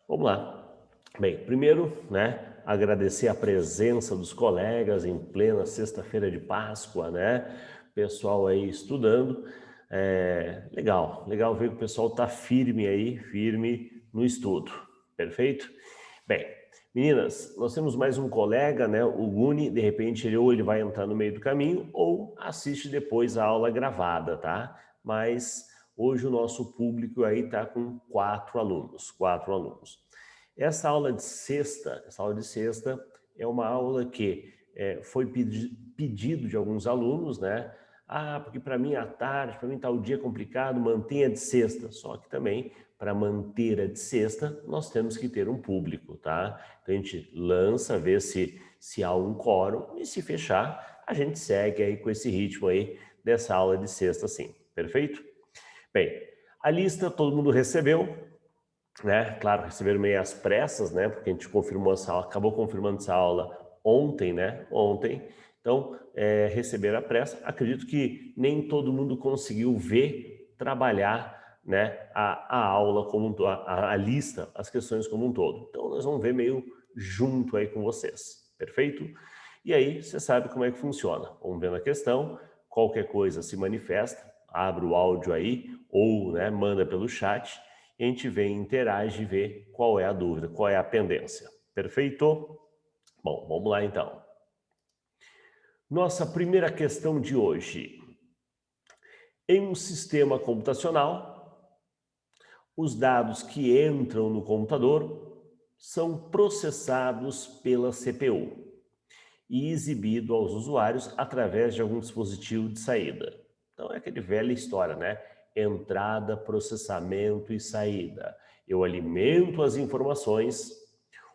Vamos lá. Bem, primeiro, né, agradecer a presença dos colegas em plena sexta-feira de Páscoa, né? Pessoal aí estudando. Legal ver que o pessoal tá firme aí, firme no estudo. Perfeito? Bem, meninas, nós temos mais um colega, né? O Guni, de repente, ele vai entrar no meio do caminho ou assiste depois a aula gravada, tá? Mas hoje o nosso público aí tá com quatro alunos. Essa aula de sexta é uma aula que foi pedido de alguns alunos, né? Ah, porque para mim à tarde, para mim tal dia é complicado, mantenha de sexta. Só que também, para manter a de sexta, nós temos que ter um público, tá? Então a gente lança, vê se há um quórum e se fechar, a gente segue aí com esse ritmo aí dessa aula de sexta, sim. Perfeito? Bem, a lista todo mundo recebeu, né? Claro, receberam meio às pressas, né? Porque a gente confirmou essa aula, acabou confirmando essa aula ontem, né? Ontem. Então, receberam a pressa. Acredito que nem todo mundo conseguiu ver, trabalhar, né? A aula como um todo, a lista, as questões como um todo. Então, nós vamos ver meio junto aí com vocês. Perfeito? E aí, você sabe como é que funciona. Vamos ver na questão. Qualquer coisa se manifesta, abre o áudio aí ou, né, manda pelo chat e a gente vem, interage e vê qual é a dúvida, qual é a pendência. Perfeito? Bom, vamos lá então. Nossa primeira questão de hoje. Em um sistema computacional, os dados que entram no computador são processados pela CPU e exibido aos usuários através de algum dispositivo de saída. Então é aquele velha história, né? Entrada, processamento e saída. Eu alimento as informações,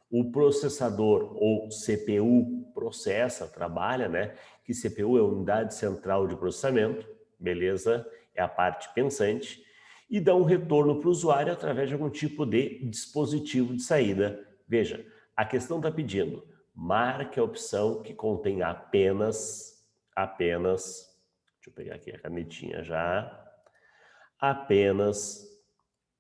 o processador ou CPU processa, trabalha, né? Que CPU é a unidade central de processamento, beleza? É a parte pensante, e dá um retorno para o usuário através de algum tipo de dispositivo de saída. Veja, a questão está pedindo, marque a opção que contém apenas, deixa eu pegar aqui a canetinha já, apenas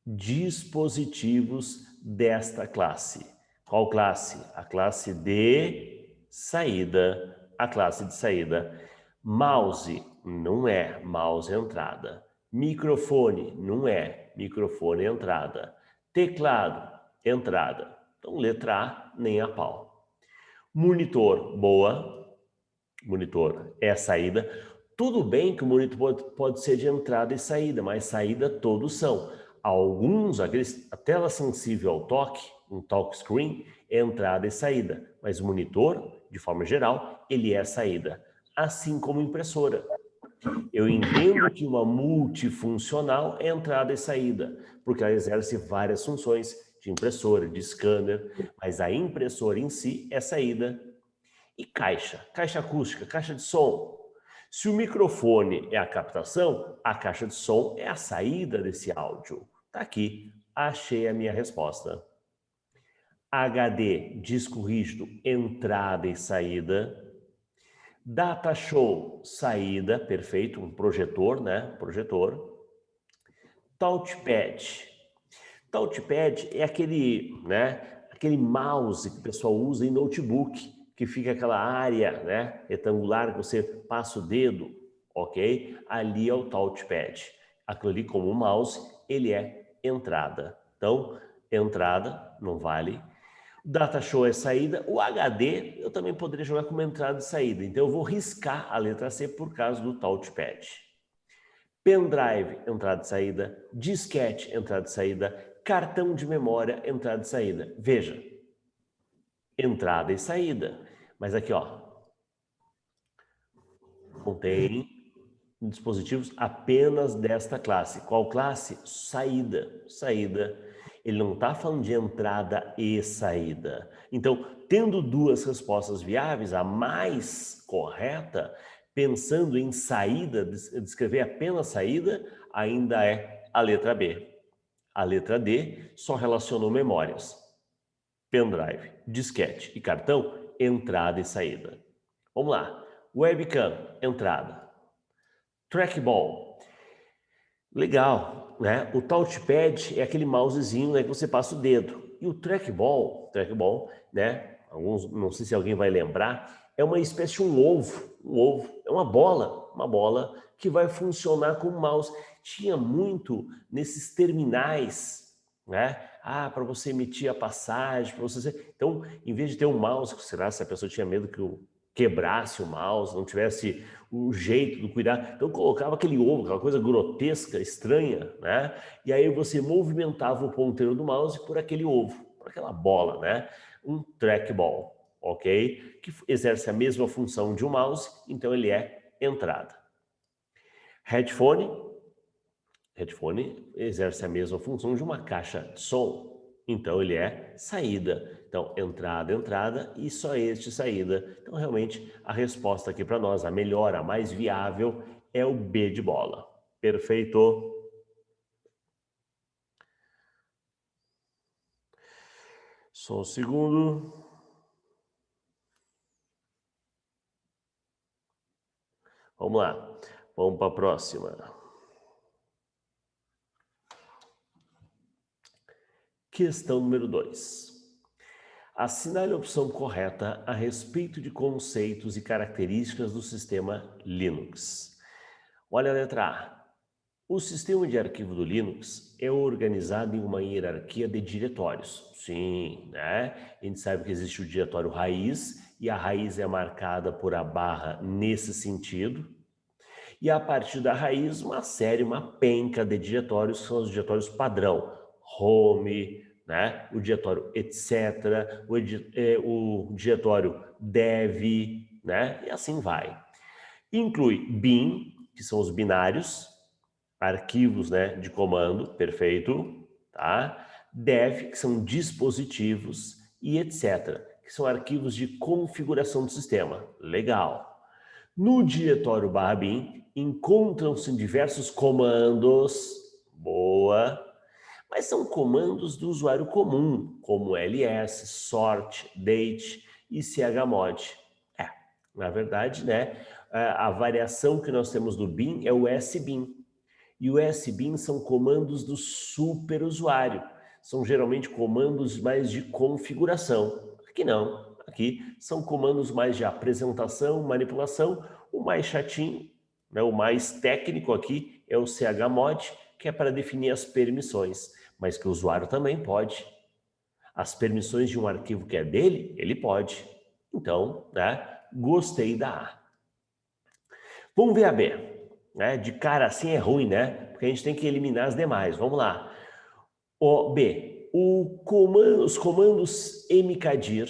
dispositivos desta classe. Qual classe? A classe de saída. A classe de saída. Mouse não é mouse entrada. Microfone não é microfone entrada. Teclado, entrada. Então, letra A, nem a pau. Monitor, boa. Monitor é a saída. Tudo bem que o monitor pode ser de entrada e saída, mas saída todos são. Alguns, a tela sensível ao toque, um touch screen, é entrada e saída, mas o monitor, de forma geral, ele é saída, assim como impressora. Eu entendo que uma multifuncional é entrada e saída, porque ela exerce várias funções de impressora, de scanner, mas a impressora em si é saída. E caixa acústica, caixa de som. Se o microfone é a captação, a caixa de som é a saída desse áudio. Tá aqui, achei a minha resposta. HD, disco rígido, entrada e saída. Data show, saída, perfeito, um projetor, né? Projetor. Touchpad. Touchpad é aquele, né? Aquele mouse que o pessoal usa em notebook, que fica aquela área, né? Retangular que você passa o dedo, ok? Ali é o touchpad. Aquilo ali como mouse, ele é entrada. Então, entrada não vale. Data show é saída. O HD eu também poderia jogar como entrada e saída. Então eu vou riscar a letra C por causa do touchpad. Pendrive, entrada e saída. Disquete, entrada e saída. Cartão de memória, entrada e saída. Veja, entrada e saída. Mas aqui, ó, contém dispositivos apenas desta classe. Qual classe? Saída. Saída. Ele não está falando de entrada e saída. Então, tendo duas respostas viáveis, a mais correta, pensando em saída, descrever apenas saída, ainda é a letra B. A letra D só relacionou memórias. Pendrive, disquete e cartão, entrada e saída. Vamos lá. Webcam, entrada. Trackball. Legal, né? O touchpad é aquele mousezinho, né, que você passa o dedo. E o trackball, né? Alguns, não sei se alguém vai lembrar, é uma espécie de um ovo, é uma bola que vai funcionar como mouse. Tinha muito nesses terminais, né? Ah, para você emitir a passagem, para você... Então, em vez de ter um mouse, será se a pessoa tinha medo que quebrasse o mouse, não tivesse o jeito do cuidar, então colocava aquele ovo, aquela coisa grotesca, estranha, né? E aí você movimentava o ponteiro do mouse por aquele ovo, por aquela bola, né? Um trackball, ok? Que exerce a mesma função de um mouse, então ele é entrada. Headphone exerce a mesma função de uma caixa de som, então ele é saída. Então, entrada e só este saída. Então, realmente, a resposta aqui para nós, a melhor, a mais viável, é o B de bola. Perfeito? Só um segundo. Vamos lá. Vamos para a próxima. Questão número 2. Assinale a opção correta a respeito de conceitos e características do sistema Linux. Olha a letra A. O sistema de arquivo do Linux é organizado em uma hierarquia de diretórios. Sim, né? A gente sabe que existe o diretório raiz e a raiz é marcada por a barra nesse sentido. E a partir da raiz, uma série, uma penca de diretórios, que são os diretórios padrão. Home, né? O diretório etc, o diretório dev, né? E assim vai. Inclui bin, que são os binários, arquivos, né, de comando, perfeito, tá? Dev, que são dispositivos, e etc, que são arquivos de configuração do sistema. Legal. No diretório /bin encontram-se diversos comandos, boa, mas são comandos do usuário comum, como ls, sort, date e chmod. Na verdade, né, a variação que nós temos do bin é o sbin. E o sbin são comandos do superusuário. São geralmente comandos mais de configuração. Aqui não. Aqui são comandos mais de apresentação, manipulação. O mais chatinho, né, o mais técnico aqui é o chmod, que é para definir as permissões, mas que o usuário também pode. As permissões de um arquivo que é dele, ele pode. Então, né, gostei da A. Vamos ver a B. Né? De cara assim é ruim, né? Porque a gente tem que eliminar as demais. Vamos lá. O B. Os comandos mkdir,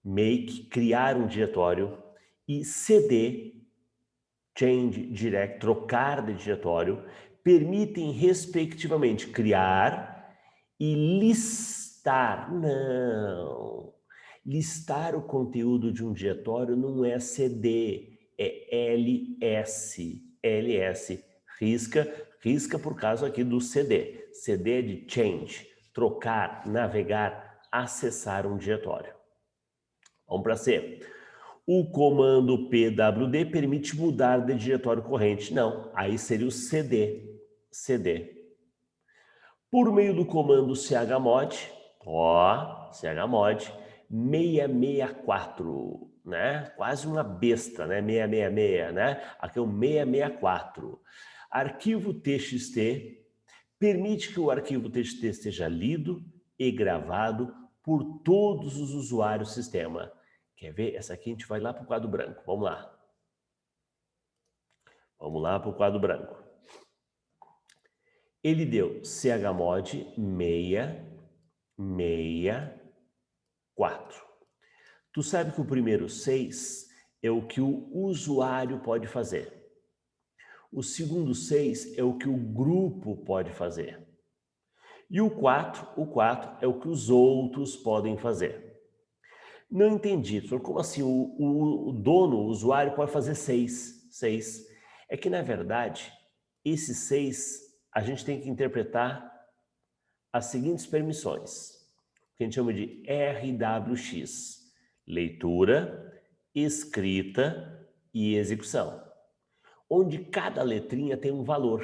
make, criar um diretório, e cd, change direct, trocar de diretório, permitem respectivamente criar e listar. Não. Listar o conteúdo de um diretório não é cd, é ls. ls. Risca por causa aqui do cd. cd é de change, trocar, navegar, acessar um diretório. Vamos para C. O comando pwd permite mudar de diretório corrente. Não, aí seria o cd. Por meio do comando chmod, chmod 664, né? Quase uma besta, né? 666, né? Aqui é o 664. Arquivo txt permite que o arquivo txt seja lido e gravado por todos os usuários do sistema. Quer ver? Essa aqui a gente vai lá para o quadro branco. Vamos lá. Vamos lá para o quadro branco. Ele deu chmod 664. Tu sabe que o primeiro 6 é o que o usuário pode fazer. O segundo 6 é o que o grupo pode fazer. E o 4 é o que os outros podem fazer. Não entendi, como assim o dono, o usuário pode fazer 6? É que, na verdade, esse 6 a gente tem que interpretar as seguintes permissões, que a gente chama de RWX, leitura, escrita e execução, onde cada letrinha tem um valor.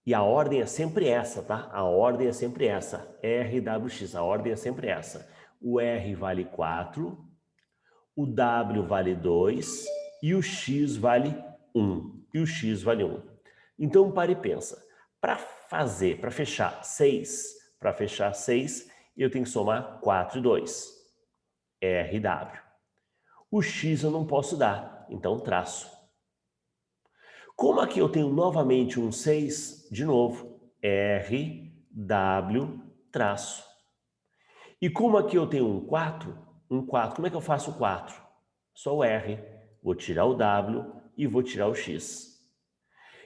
E a ordem é sempre essa, tá? A ordem é sempre essa. RWX, a ordem é sempre essa. O R vale 4, o W vale 2 e o X vale 1. E o X vale 1. Então, para e pensa. Para fechar 6, eu tenho que somar 4 e 2. RW. O X eu não posso dar, então traço. Como aqui eu tenho novamente um 6, de novo, R, W, traço. E como aqui eu tenho um 4, como é que eu faço o 4? Só o R, vou tirar o W e vou tirar o X.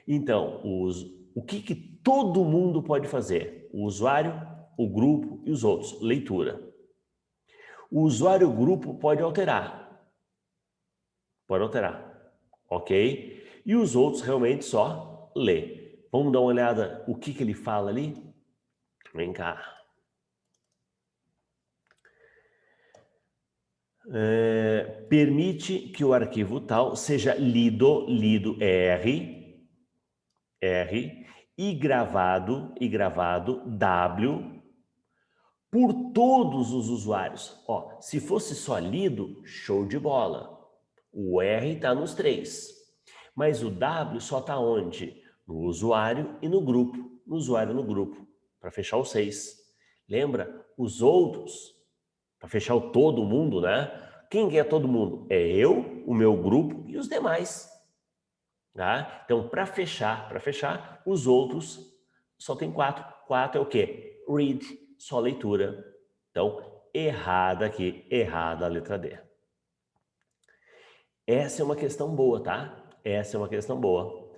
Então, o que todo mundo pode fazer? O usuário, o grupo e os outros. Leitura. O usuário grupo pode alterar. Pode alterar, ok? E os outros realmente só lê. Vamos dar uma olhada o que ele fala ali? Vem cá. Permite que o arquivo tal seja lido R, e gravado W, por todos os usuários. Ó, se fosse só lido, show de bola. O R está nos 3. Mas o W só está onde? No usuário e no grupo. No usuário e no grupo. Para fechar o 6. Lembra? Os outros, para fechar o todo mundo, né? Quem é todo mundo? É eu, o meu grupo e os demais. Tá? Então, para fechar, os outros só tem 4. 4 é o quê? Read, só leitura. Então, errada aqui, errada a letra D. Essa é uma questão boa, tá? Essa é uma questão boa.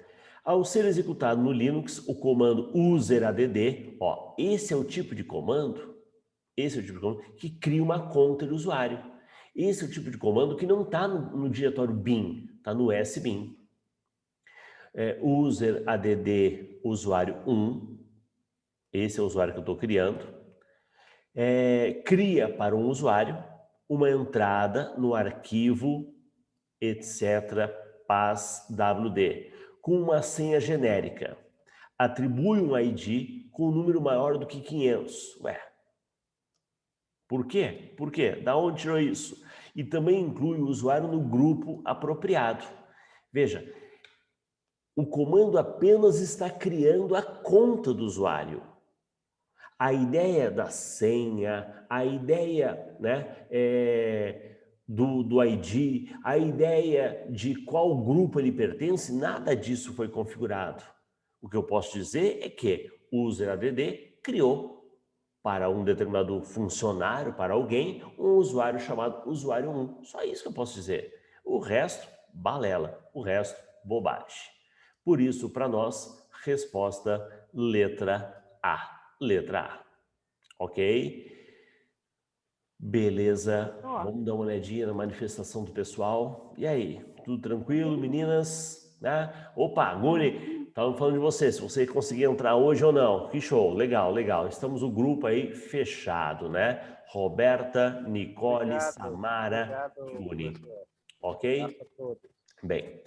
Ao ser executado no Linux, o comando useradd, ó, esse é o tipo de comando, que cria uma conta de usuário. Esse é o tipo de comando que não está no diretório bin, está no sbin. Useradd usuário 1, esse é o usuário que eu estou criando, cria para um usuário uma entrada no arquivo etc. passwd, com uma senha genérica. Atribui um ID com um número maior do que 500. Ué, por quê? Por quê? Da onde tirou isso? E também inclui o usuário no grupo apropriado. Veja, o comando apenas está criando a conta do usuário. A ideia da senha, a ideia, né, do ID, a ideia de qual grupo ele pertence, nada disso foi configurado. O que eu posso dizer é que o useradd criou para um determinado funcionário, para alguém, um usuário chamado usuário 1. Só isso que eu posso dizer. O resto, balela. O resto, bobagem. Por isso, para nós, resposta letra A. Letra A. Ok? Beleza. Vamos dar uma olhadinha na manifestação do pessoal. E aí, tudo tranquilo, meninas? Né? Opa, Guri, estavam falando de você, se você conseguir entrar hoje ou não. Que show, legal, legal. Estamos o grupo aí fechado, né? Roberta, Nicole, Samara, Guri. Ok? Bem,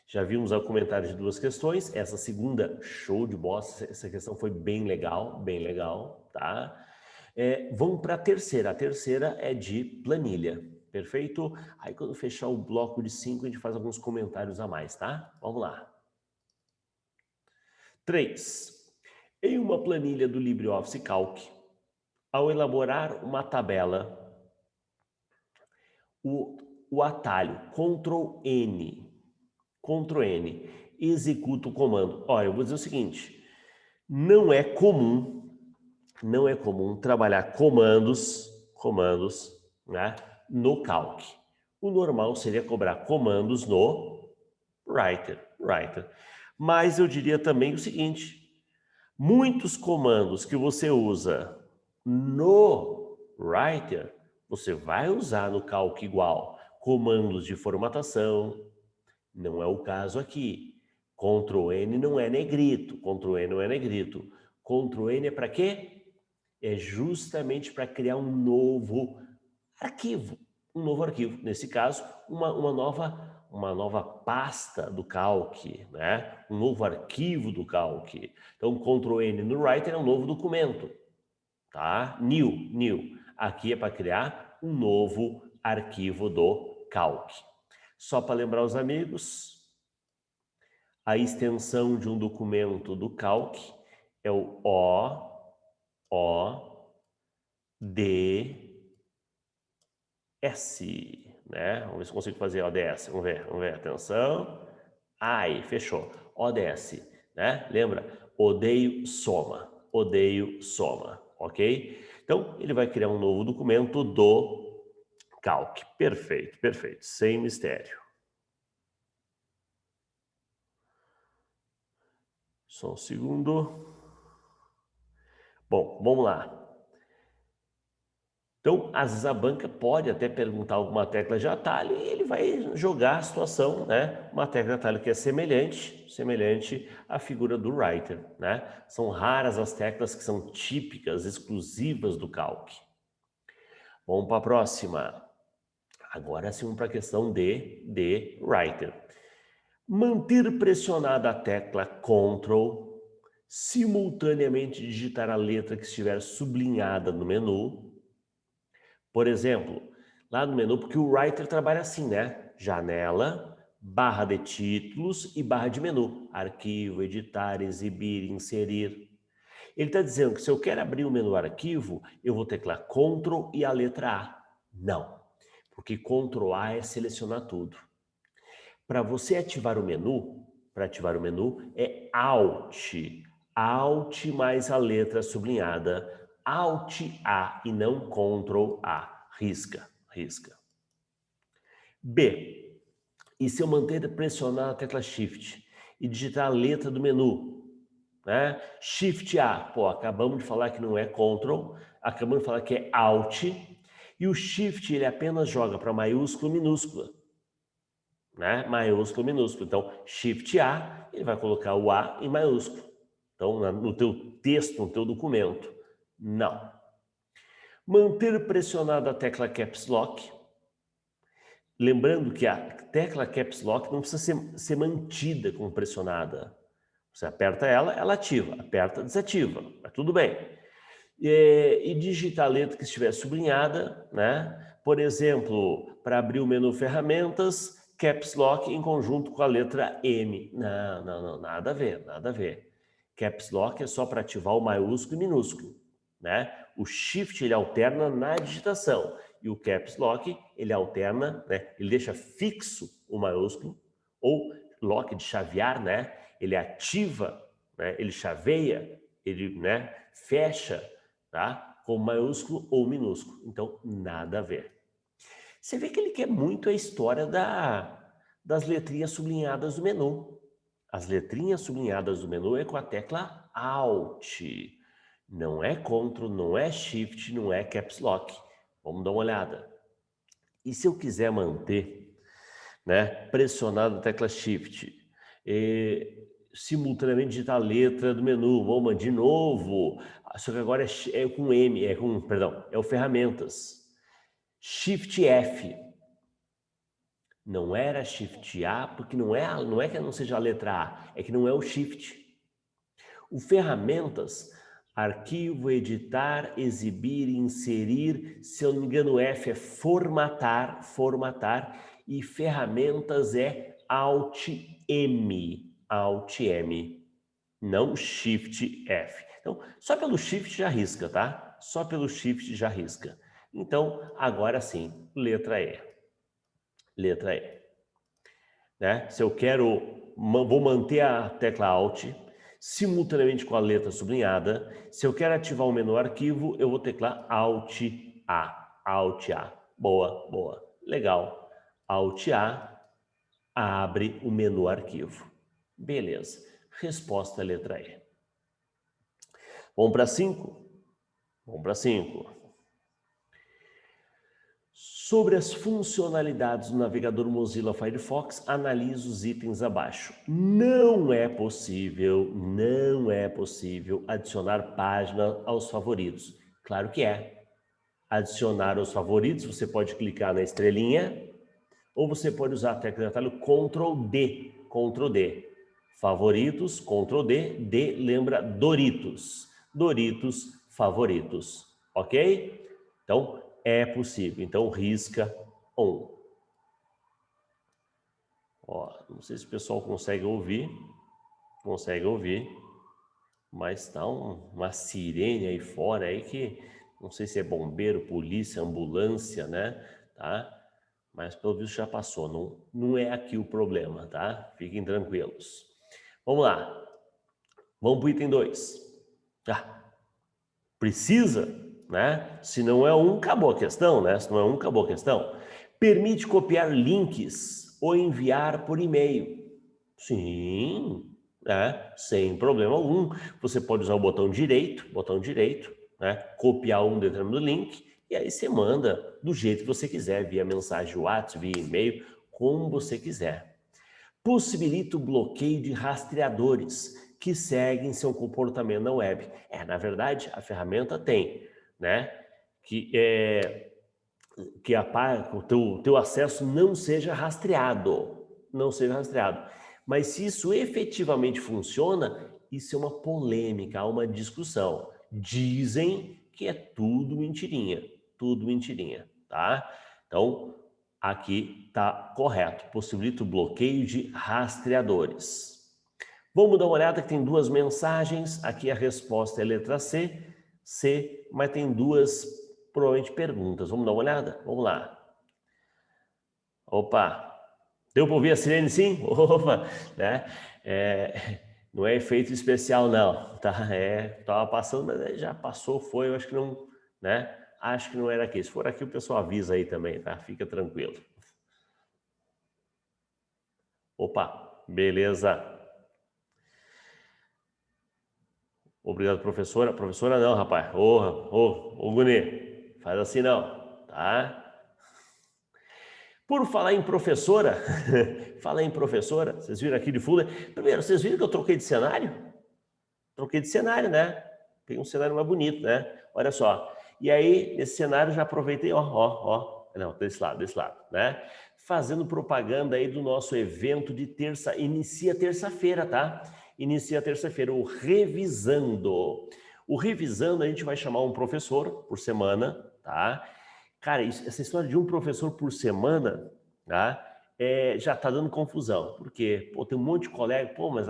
já vimos o comentário de 2 questões. Essa segunda, show de bola. Essa questão foi bem legal, tá? Vamos para a terceira. A terceira é de planilha, perfeito? Aí quando fechar o bloco de 5, a gente faz alguns comentários a mais, tá? Vamos lá. 3. Em uma planilha do LibreOffice Calc, ao elaborar uma tabela, o atalho Ctrl+N, executa o comando. Olha, eu vou dizer o seguinte, não é comum trabalhar comandos, né, no Calc. O normal seria cobrar comandos no Writer. Mas eu diria também o seguinte, muitos comandos que você usa no Writer, você vai usar no Calc igual. Comandos de formatação, não é o caso aqui. Ctrl+N não é negrito, Ctrl+N é para quê? É justamente para criar um novo arquivo. Nesse caso, uma nova uma nova pasta do Calc, né? Um novo arquivo do Calc. Então, Ctrl N no Writer é um novo documento, tá? New. Aqui é para criar um novo arquivo do Calc. Só para lembrar os amigos, a extensão de um documento do Calc é o ODS, né? Vamos ver se consigo fazer ODS. Vamos ver, atenção. Aí, fechou. ODS, né? Lembra? Odeio soma, ok? Então, ele vai criar um novo documento do Calc. Perfeito, sem mistério. Só um segundo. Bom, vamos lá. Então, às vezes a banca pode até perguntar alguma tecla de atalho e ele vai jogar a situação, né? Uma tecla de atalho que é semelhante à figura do Writer, né? São raras as teclas que são típicas, exclusivas do Calc. Vamos para a próxima. Agora sim, para a questão de Writer. Manter pressionada a tecla Ctrl, simultaneamente digitar a letra que estiver sublinhada no menu. Por exemplo, lá no menu, porque o Writer trabalha assim, né? Janela, barra de títulos e barra de menu. Arquivo, editar, exibir, inserir. Ele está dizendo que se eu quero abrir o menu arquivo, eu vou teclar Ctrl e a letra A. Não, porque Ctrl A é selecionar tudo. Para você ativar o menu, é Alt mais a letra sublinhada, Alt A e não Ctrl A. Risca. B. E se eu manter pressionado a tecla Shift e digitar a letra do menu, né? Shift A, pô, acabamos de falar que não é Ctrl, acabamos de falar que é Alt, e o Shift ele apenas joga para maiúscula e minúscula, né? Maiúsculo, minúsculo. Então, Shift A, ele vai colocar o A em maiúsculo. Então, no teu texto, no teu documento, não. Manter pressionada a tecla Caps Lock. Lembrando que a tecla Caps Lock não precisa ser mantida como pressionada. Você aperta ela, ela ativa. Aperta, desativa. Mas tudo bem. E digitar a letra que estiver sublinhada, né? Por exemplo, para abrir o menu Ferramentas, Caps Lock em conjunto com a letra M. Não, nada a ver. Caps Lock é só para ativar o maiúsculo e minúsculo, né? O Shift ele alterna na digitação e o Caps Lock ele alterna, né? Ele deixa fixo o maiúsculo ou lock de chavear, né? Ele ativa, né? Ele chaveia, ele, né? Fecha, tá? Com maiúsculo ou minúsculo. Então nada a ver. Você vê que ele quer muito a história das letrinhas sublinhadas do menu. As letrinhas sublinhadas do menu é com a tecla Alt. Não é Ctrl, não é Shift, não é Caps Lock. Vamos dar uma olhada. E se eu quiser manter, né, pressionado a tecla Shift, simultaneamente digitar a letra do menu, vamos de novo, só que agora é com M, é o Ferramentas. Shift F. Não era Shift A, porque não é que não seja a letra A, é que não é o Shift. O Ferramentas, arquivo, editar, exibir, inserir, se eu não me engano, F é formatar, e ferramentas é Alt M, não Shift F. Então, só pelo Shift já risca, tá? Só pelo Shift já risca. Então, agora sim, letra E. Né? Se eu vou manter a tecla Alt, simultaneamente com a letra sublinhada. Se eu quero ativar o menu arquivo, eu vou teclar Alt A. Boa. Legal. Alt A abre o menu arquivo. Beleza. Resposta letra E. Vamos para 5? Vamos para 5. Sobre as funcionalidades do navegador Mozilla Firefox, analise os itens abaixo. Não é possível adicionar página aos favoritos. Claro que é. Adicionar aos favoritos, você pode clicar na estrelinha, Ou você pode usar a tecla de atalho Ctrl D, Ctrl D. Favoritos, Ctrl D, D lembra Doritos. Doritos favoritos, ok? Então, é possível. Então, risca 1. Ó, não sei se o pessoal consegue ouvir. Consegue ouvir. Mas tá uma sirene aí fora aí que não sei se é bombeiro, polícia, ambulância, né? Tá? Mas pelo visto já passou. Não é aqui o problema, tá? Fiquem tranquilos. Vamos lá. Vamos para o item 2. Ah, precisa, né? Se não é um, acabou a questão, né? Se não é um, acabou a questão. Permite copiar links ou enviar por e-mail. Sim, né? Sem problema algum. Você pode usar o botão direito, né? Copiar um determinado link e aí você manda do jeito que você quiser, via mensagem WhatsApp, via e-mail, como você quiser. Possibilita o bloqueio de rastreadores que seguem seu comportamento na web. Na verdade, a ferramenta tem, né? Que o teu acesso não seja rastreado. Não seja rastreado. Mas se isso efetivamente funciona, isso é uma polêmica, há uma discussão. Dizem que é tudo mentirinha, tá? Então, aqui está correto. Possibilita o bloqueio de rastreadores. Vamos dar uma olhada que tem duas mensagens. Aqui a resposta é letra C, mas tem duas, provavelmente, perguntas. Vamos dar uma olhada? Vamos lá. Opa! Deu para ouvir a sirene, sim? Opa! Né? Não é efeito especial, não. Tá? Tava passando, mas já passou, foi. Eu acho que não, né? Acho que não era aqui. Se for aqui, o pessoal avisa aí também, tá? Fica tranquilo. Opa! Beleza. Obrigado, professora. Professora não, rapaz. Ô, Guni, faz assim não, tá? Por falar em professora, vocês viram aqui de fundo? Primeiro, vocês viram que eu troquei de cenário? Troquei de cenário, né? Peguei um cenário mais bonito, né? Olha só. E aí, nesse cenário, já aproveitei, ó. Não, desse lado, né? Fazendo propaganda aí do nosso evento de terça. Inicia terça-feira, tá? Inicia terça-feira, o Revisando. O Revisando, a gente vai chamar um professor por semana, tá? Cara, essa história de um professor por semana, tá? Já tá dando confusão. Por quê? Pô, tem um monte de colega, pô, mas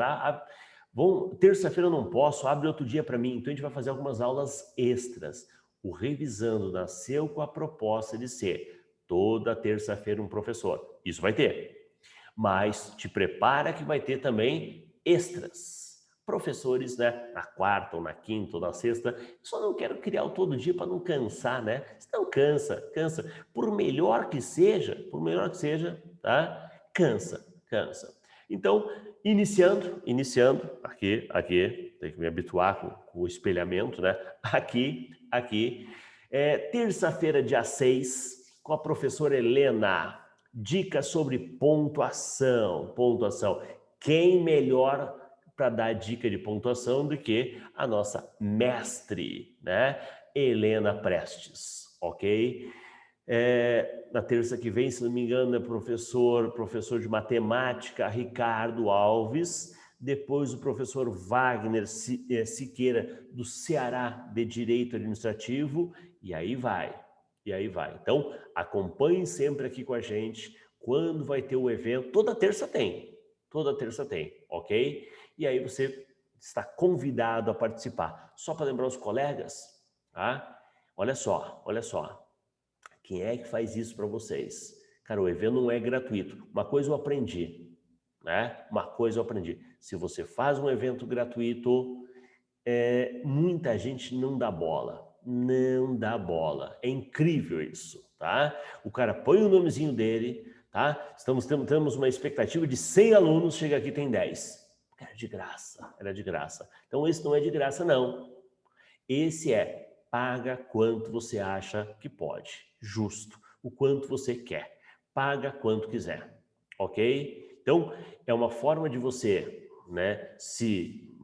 terça-feira eu não posso, abre outro dia para mim. Então a gente vai fazer algumas aulas extras. O Revisando nasceu com a proposta de ser toda terça-feira um professor. Isso vai ter. Mas te prepara que vai ter também extras. Professores, né, na quarta ou na quinta ou na sexta. Só não quero criar o todo dia para não cansar, né? Senão cansa. Por melhor que seja, tá? Cansa. Então, iniciando, aqui, tem que me habituar com o espelhamento, né? Aqui, terça-feira, dia 6, com a professora Helena, dicas sobre pontuação. Quem melhor para dar dica de pontuação do que a nossa mestre, né? Helena Prestes, ok? Na terça que vem, se não me engano, é professor de matemática, Ricardo Alves. Depois o professor Wagner Siqueira, do Ceará, de Direito Administrativo. E aí vai. Então, acompanhe sempre aqui com a gente quando vai ter o evento. Toda terça tem, ok? E aí você está convidado a participar. Só para lembrar os colegas, tá? Olha só. Quem é que faz isso para vocês? Cara, o evento não é gratuito. Uma coisa eu aprendi, né? Se você faz um evento gratuito, muita gente não dá bola. É incrível isso, tá? O cara põe o nomezinho dele, tá? Temos uma expectativa de 100 alunos, chega aqui tem 10. Era de graça. Então esse não é de graça, não. Esse paga quanto você acha que pode. Justo. O quanto você quer. Paga quanto quiser. Ok? Então, é uma forma de você, né, se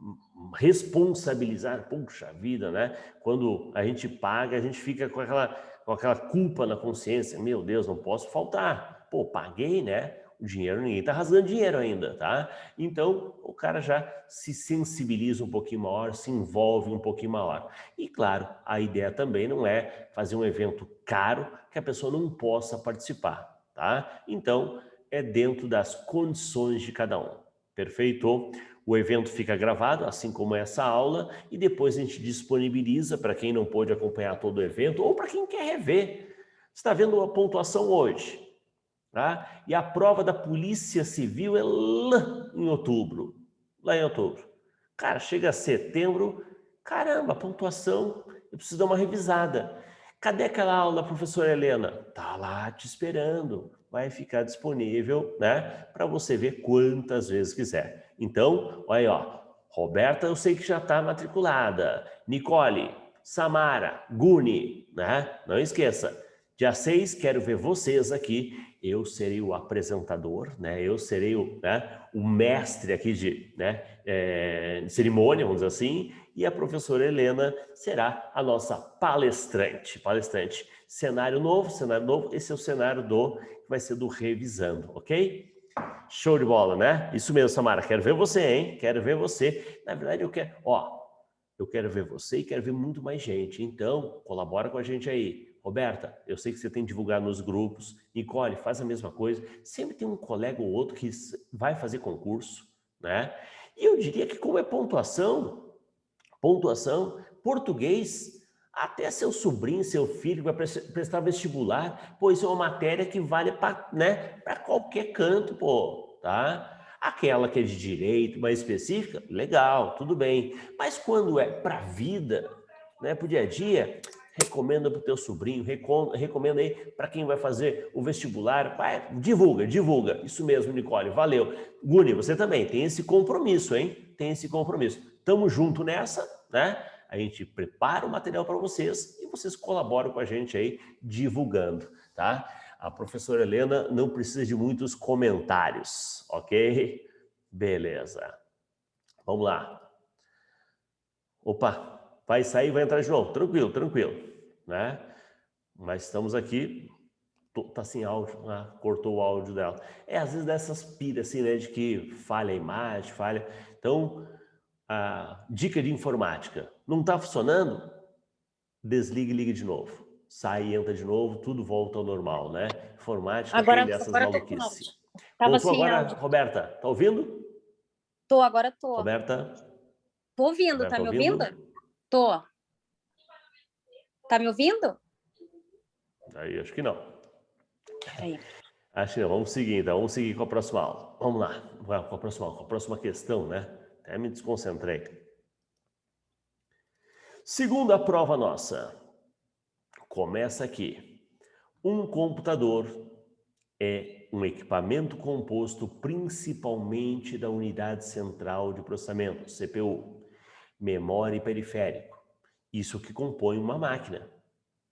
responsabilizar. Puxa vida, né? Quando a gente paga, a gente fica com aquela culpa na consciência. Meu Deus, não posso faltar. Pô, paguei, né? O dinheiro, ninguém está rasgando dinheiro ainda, tá? Então, o cara já se sensibiliza um pouquinho maior, se envolve um pouquinho maior. E, claro, a ideia também não é fazer um evento caro que a pessoa não possa participar, tá? Então, é dentro das condições de cada um. Perfeito? O evento fica gravado, assim como essa aula, e depois a gente disponibiliza para quem não pôde acompanhar todo o evento ou para quem quer rever. Você está vendo a pontuação hoje, tá? E a prova da Polícia Civil é lá em outubro. Lá em outubro. Cara, chega a setembro, caramba, a pontuação, eu preciso dar uma revisada. Cadê aquela aula, professora Helena? Tá lá te esperando. Vai ficar disponível, né? Para você ver quantas vezes quiser. Então, olha aí, ó. Roberta, eu sei que já está matriculada. Nicole, Samara, Guni, né? Não esqueça. Dia 6, quero ver vocês aqui. Eu serei o apresentador, né? Eu serei o mestre aqui de cerimônia, vamos dizer assim, e a professora Helena será a nossa palestrante. Palestrante. Cenário novo, esse é o cenário que vai ser do Revisando, ok? Show de bola, né? Isso mesmo, Samara, quero ver você, hein? Quero ver você. Na verdade, eu quero ver você e quero ver muito mais gente. Então, colabora com a gente aí. Roberta, eu sei que você tem divulgado nos grupos. Nicole, faz a mesma coisa. Sempre tem um colega ou outro que vai fazer concurso, né? E eu diria que como é pontuação, português, até seu sobrinho, seu filho que vai prestar vestibular, pô, isso é uma matéria que vale para, né, para qualquer canto, pô, tá? Aquela que é de direito, mais específica, legal, tudo bem. Mas quando é para a vida, né, para o dia a dia, recomenda para o teu sobrinho, recomenda aí para quem vai fazer o vestibular, vai, divulga. Isso mesmo, Nicole, valeu. Guni, você também tem esse compromisso, hein? Tem esse compromisso. Tamo junto nessa, né? A gente prepara o material para vocês e vocês colaboram com a gente aí, divulgando, tá? A professora Helena não precisa de muitos comentários, ok? Beleza. Vamos lá. Opa, vai sair e vai entrar de novo. Tranquilo, né? Mas estamos aqui, tá sem áudio, né? Cortou o áudio dela. Às vezes dessas piras assim, né, de que falha a imagem, falha. Então, a dica de informática, não está funcionando? Desliga e liga de novo. Sai e entra de novo, tudo volta ao normal, né? Informática tem dessas Agora tô com áudio. maluquices. Tava Voltou sem agora, áudio. Roberta? Tá ouvindo? Agora tô. Roberta? Tô ouvindo, tá Roberta, me ouvindo? ouvindo? Tô. Tá me ouvindo? Aí, acho que não. Aí. Acho que não. Vamos seguir, então. Vamos seguir com a próxima aula. Vamos lá. Com a próxima questão, né? Até me desconcentrei. Segunda prova nossa. Começa aqui. Um computador é um equipamento composto principalmente da unidade central de processamento, CPU, memória e periférico. Isso que compõe uma máquina,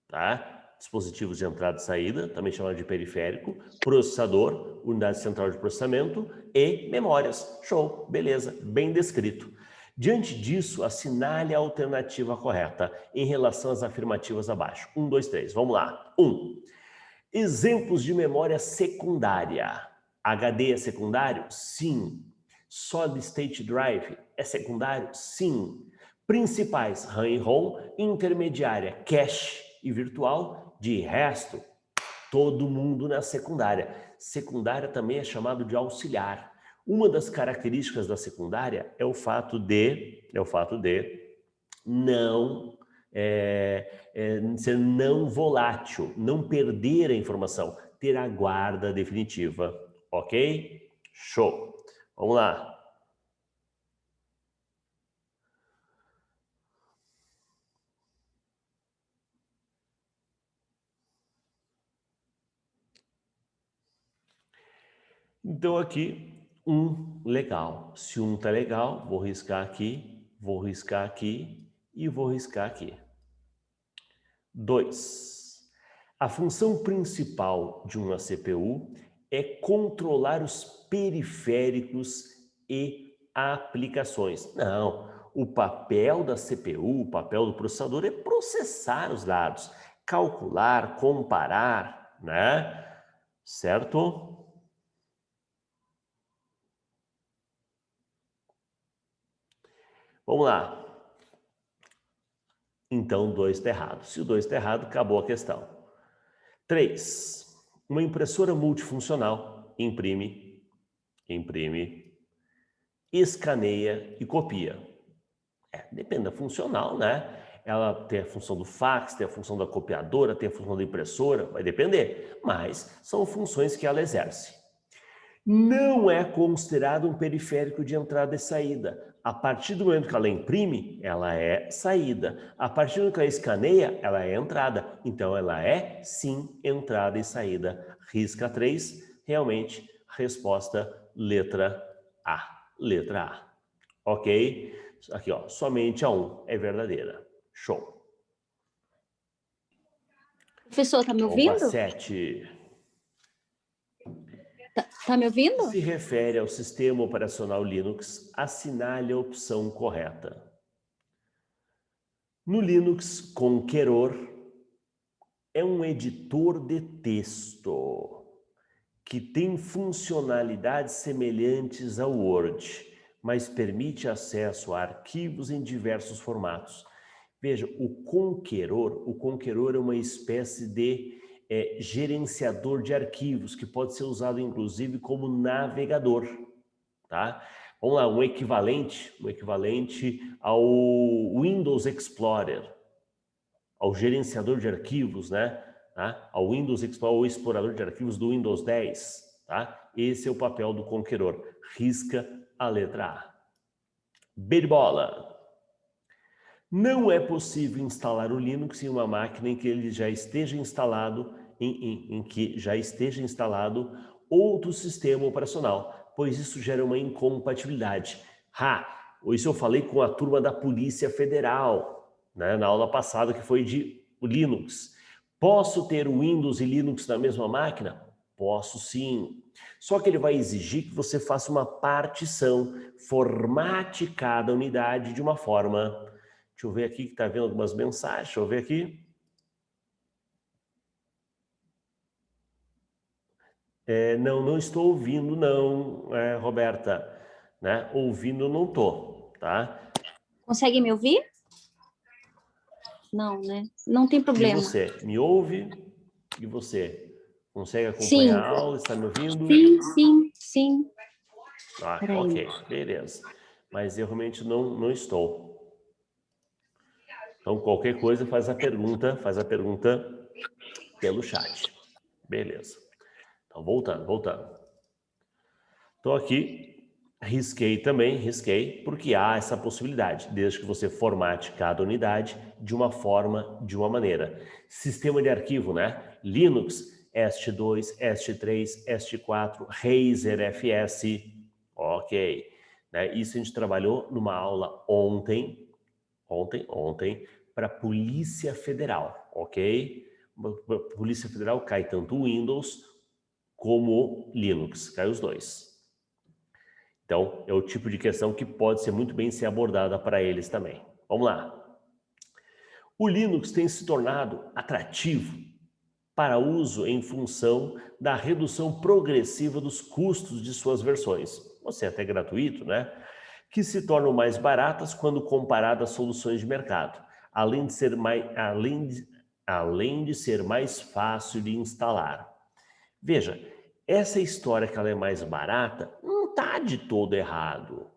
tá? Dispositivos de entrada e saída, também chamado de periférico, processador, unidade central de processamento e memórias. Show, beleza, bem descrito. Diante disso, assinale a alternativa correta em relação às afirmativas abaixo. 1, 2, 3, vamos lá. 1. Exemplos de memória secundária. HD é secundário? Sim. Solid State Drive é secundário? Sim. Principais, RAM e ROM, intermediária, cache e virtual. De resto, todo mundo na secundária. Secundária também é chamado de auxiliar. Uma das características da secundária é o fato de não ser não volátil, não perder a informação, ter a guarda definitiva, ok? Show. Vamos lá. Então aqui, legal. Se tá legal, vou riscar aqui e vou riscar aqui. 2. A função principal de uma CPU é controlar os periféricos e aplicações. Não, o papel da CPU, o papel do processador é processar os dados, calcular, comparar, né? Certo? Vamos lá. Então, 2 está errado. Se o 2 está errado, acabou a questão. 3. Uma impressora multifuncional imprime, escaneia e copia. Depende da funcional, né? Ela tem a função do fax, tem a função da copiadora, tem a função da impressora, vai depender. Mas são funções que ela exerce. Não é considerado um periférico de entrada e saída. A partir do momento que ela imprime, ela é saída. A partir do momento que ela escaneia, ela é entrada. Então, ela é, sim, entrada e saída. Risca 3, realmente, resposta letra A. Letra A. Ok? Aqui, ó, somente a 1 é verdadeira. Show. Professor, tá me Vamos para ouvindo? 7. Tá me ouvindo? Se refere ao sistema operacional Linux, assinale a opção correta. No Linux, Conqueror é um editor de texto que tem funcionalidades semelhantes ao Word, mas permite acesso a arquivos em diversos formatos. Veja, o Conqueror é uma espécie de gerenciador de arquivos, que pode ser usado inclusive como navegador, tá? Vamos lá, um equivalente ao Windows Explorer, ao gerenciador de arquivos, né? Tá? Ao Windows Explorer, ao explorador de arquivos do Windows 10, tá? Esse é o papel do Conqueror. Risca a letra A. B de bola. Não é possível instalar o Linux em uma máquina em que ele já esteja instalado, em que já esteja instalado outro sistema operacional, pois isso gera uma incompatibilidade. Isso eu falei com a turma da Polícia Federal, né, na aula passada, que foi de Linux. Posso ter o Windows e Linux na mesma máquina? Posso sim. Só que ele vai exigir que você faça uma partição, formate cada unidade de uma forma... Deixa eu ver aqui que está vendo algumas mensagens. Deixa eu ver aqui. Não estou ouvindo, não, Roberta. Né? Ouvindo não estou, tá? Consegue me ouvir? Não, né? Não tem problema. E você, me ouve? E você? Consegue Sim. acompanhar a aula? Está me ouvindo? Sim. Ok, beleza. Mas eu realmente não estou. Então, qualquer coisa, faz a pergunta pelo chat. Beleza. Então, voltando. Então, aqui, risquei, porque há essa possibilidade, desde que você formate cada unidade de uma forma, de uma maneira. Sistema de arquivo, né? Linux, EST2, EST3, EST4, Razer FS, ok. Né? Isso a gente trabalhou numa aula ontem, para a Polícia Federal, ok? A Polícia Federal cai tanto o Windows como Linux, cai os dois. Então, é o tipo de questão que pode ser muito bem ser abordada para eles também. Vamos lá. O Linux tem se tornado atrativo para uso em função da redução progressiva dos custos de suas versões, ou seja, até gratuito, né? Que se tornam mais baratas quando comparadas a soluções de mercado, além de ser mais fácil de instalar. Veja, essa história que ela é mais barata não está de todo errado.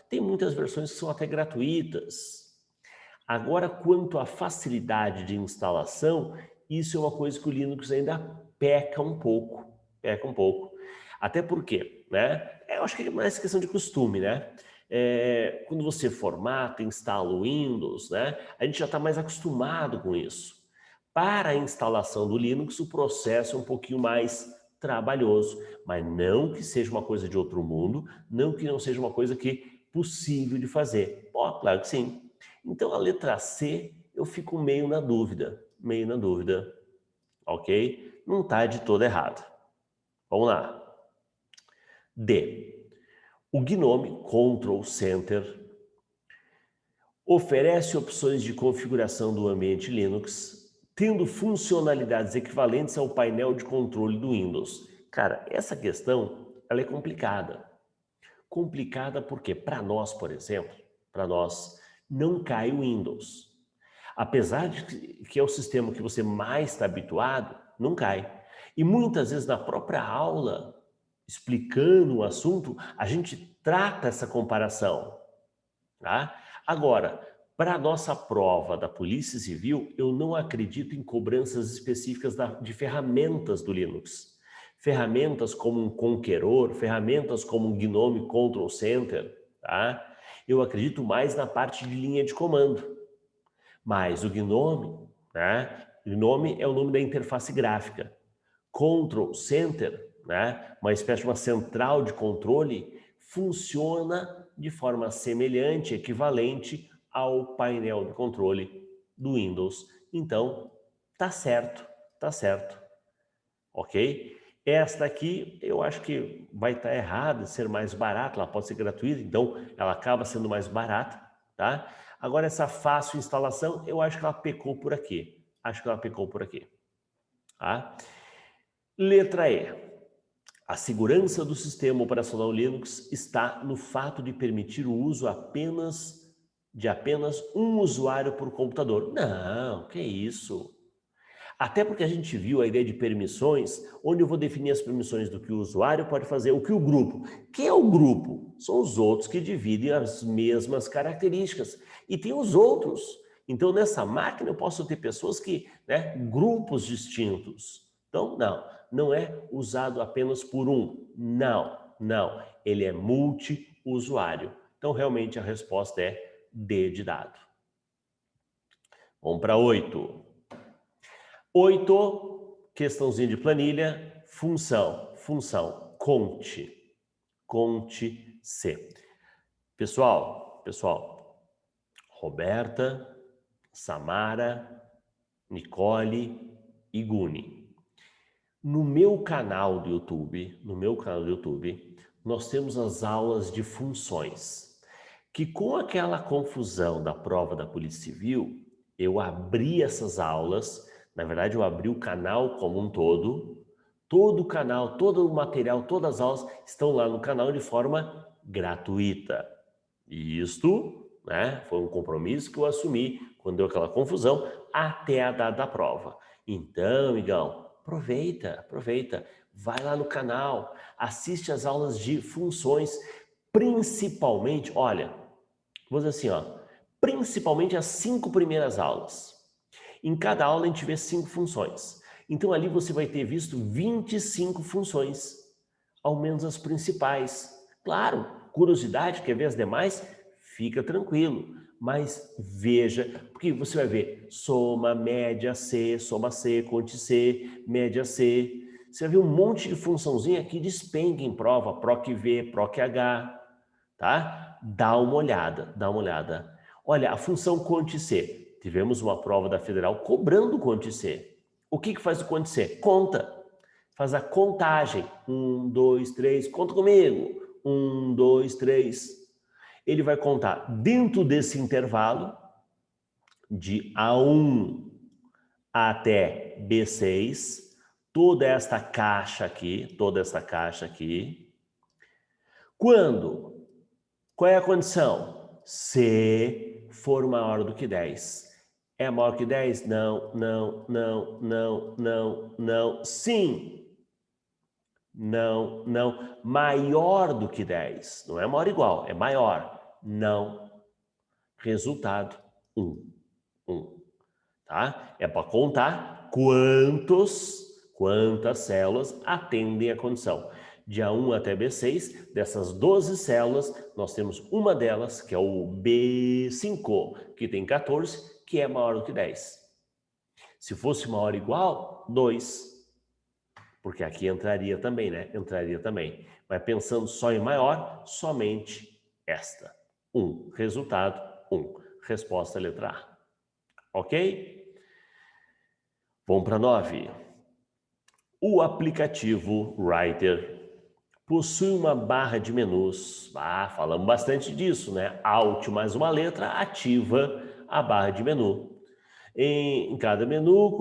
Tem muitas versões que são até gratuitas. Agora, quanto à facilidade de instalação, isso é uma coisa que o Linux ainda peca um pouco. Até porque, né? Eu acho que é mais questão de costume, né? Quando você formata, instala o Windows, né? A gente já está mais acostumado com isso. Para a instalação do Linux, o processo é um pouquinho mais trabalhoso, mas não que seja uma coisa de outro mundo, não que não seja uma coisa que possível de fazer. Claro que sim. Então, a letra C, eu fico meio na dúvida, ok? Não está de todo errado. Vamos lá. D. O GNOME Control Center oferece opções de configuração do ambiente Linux tendo funcionalidades equivalentes ao painel de controle do Windows. Cara, essa questão, ela é complicada. Complicada porque, para nós, por exemplo, para nós, não cai o Windows. Apesar de que é o sistema que você mais está habituado, não cai. E muitas vezes na própria aula, explicando o assunto, a gente trata essa comparação. Tá? Agora, para a nossa prova da Polícia Civil, eu não acredito em cobranças específicas de ferramentas do Linux. Ferramentas como um Conqueror, ferramentas como um Gnome Control Center, tá? Eu acredito mais na parte de linha de comando. Mas o Gnome, né? Gnome é o nome da interface gráfica. Control Center, né? Uma espécie de uma central de controle, funciona de forma semelhante, equivalente ao painel de controle do Windows. Então, tá certo, ok? Esta aqui, eu acho que vai estar errada, ser mais barata, ela pode ser gratuita, então ela acaba sendo mais barata, tá? Agora, essa fácil instalação, eu acho que ela pecou por aqui. Tá? Letra E. A segurança do sistema operacional Linux está no fato de permitir o uso de apenas um usuário por computador. Não, que isso? Até porque a gente viu a ideia de permissões, onde eu vou definir as permissões do que o usuário pode fazer, o que o grupo. Quem é o grupo? São os outros que dividem as mesmas características. E tem os outros. Então, nessa máquina, eu posso ter pessoas que, né, grupos distintos. Então, não é usado apenas por um. Não. Ele é multiusuário. Então, realmente, a resposta é D de dado. Vamos para 8. 8, questãozinha de planilha, função, conte C. Pessoal, Roberta, Samara, Nicole e Guni. No meu canal do YouTube, nós temos as aulas de funções, que com aquela confusão da prova da Polícia Civil, eu abri essas aulas. Na verdade, eu abri o canal como um todo o canal, todo o material, todas as aulas estão lá no canal de forma gratuita. E isto, né, foi um compromisso que eu assumi quando deu aquela confusão até a data da prova. Então, amigão, aproveita, vai lá no canal, assiste as aulas de funções, principalmente, olha, vou dizer assim, ó, principalmente as 5 primeiras aulas. Em cada aula a gente vê 5 funções. Então ali você vai ter visto 25 funções, ao menos as principais. Claro, curiosidade, quer ver as demais? Fica tranquilo, mas veja, porque você vai ver soma, média C, conte C, média C. Você vai ver um monte de funçãozinha que despenca em prova, proc V, proc H, tá? Dá uma olhada. Olha, a função conte C. Tivemos uma prova da Federal cobrando o conte C. O que faz o conte C? Conta. Faz a contagem. 1, 2, 3, conta comigo. 1, 2, 3. Ele vai contar dentro desse intervalo de A1 até B6, toda esta caixa aqui. Qual é a condição? Se for maior do que 10. É maior que 10? Não. Sim. Não. Maior do que 10. Não é maior igual, é maior. Não. Resultado, 1. Tá? É para contar quantas células atendem a condição. De A1 até B6, dessas 12 células, nós temos uma delas, que é o B5, que tem 14, que é maior do que 10. Se fosse maior ou igual, 2. Porque aqui entraria também, né? Mas pensando só em maior, somente esta. 1. Resultado, 1. Resposta letra A. Ok? Vamos para 9. O aplicativo Writer possui uma barra de menus. Falamos bastante disso, né? Alt mais uma letra ativa a barra de menu. Em cada menu,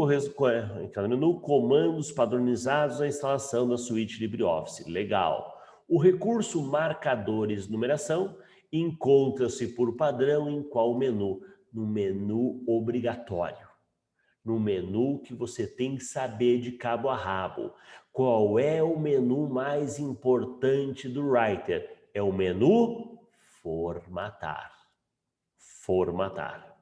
comandos padronizados na instalação da suíte LibreOffice. Legal. O recurso marcadores numeração encontra-se por padrão em qual menu? No menu obrigatório. No menu que você tem que saber de cabo a rabo. Qual é o menu mais importante do Writer? É o menu formatar. Formatar.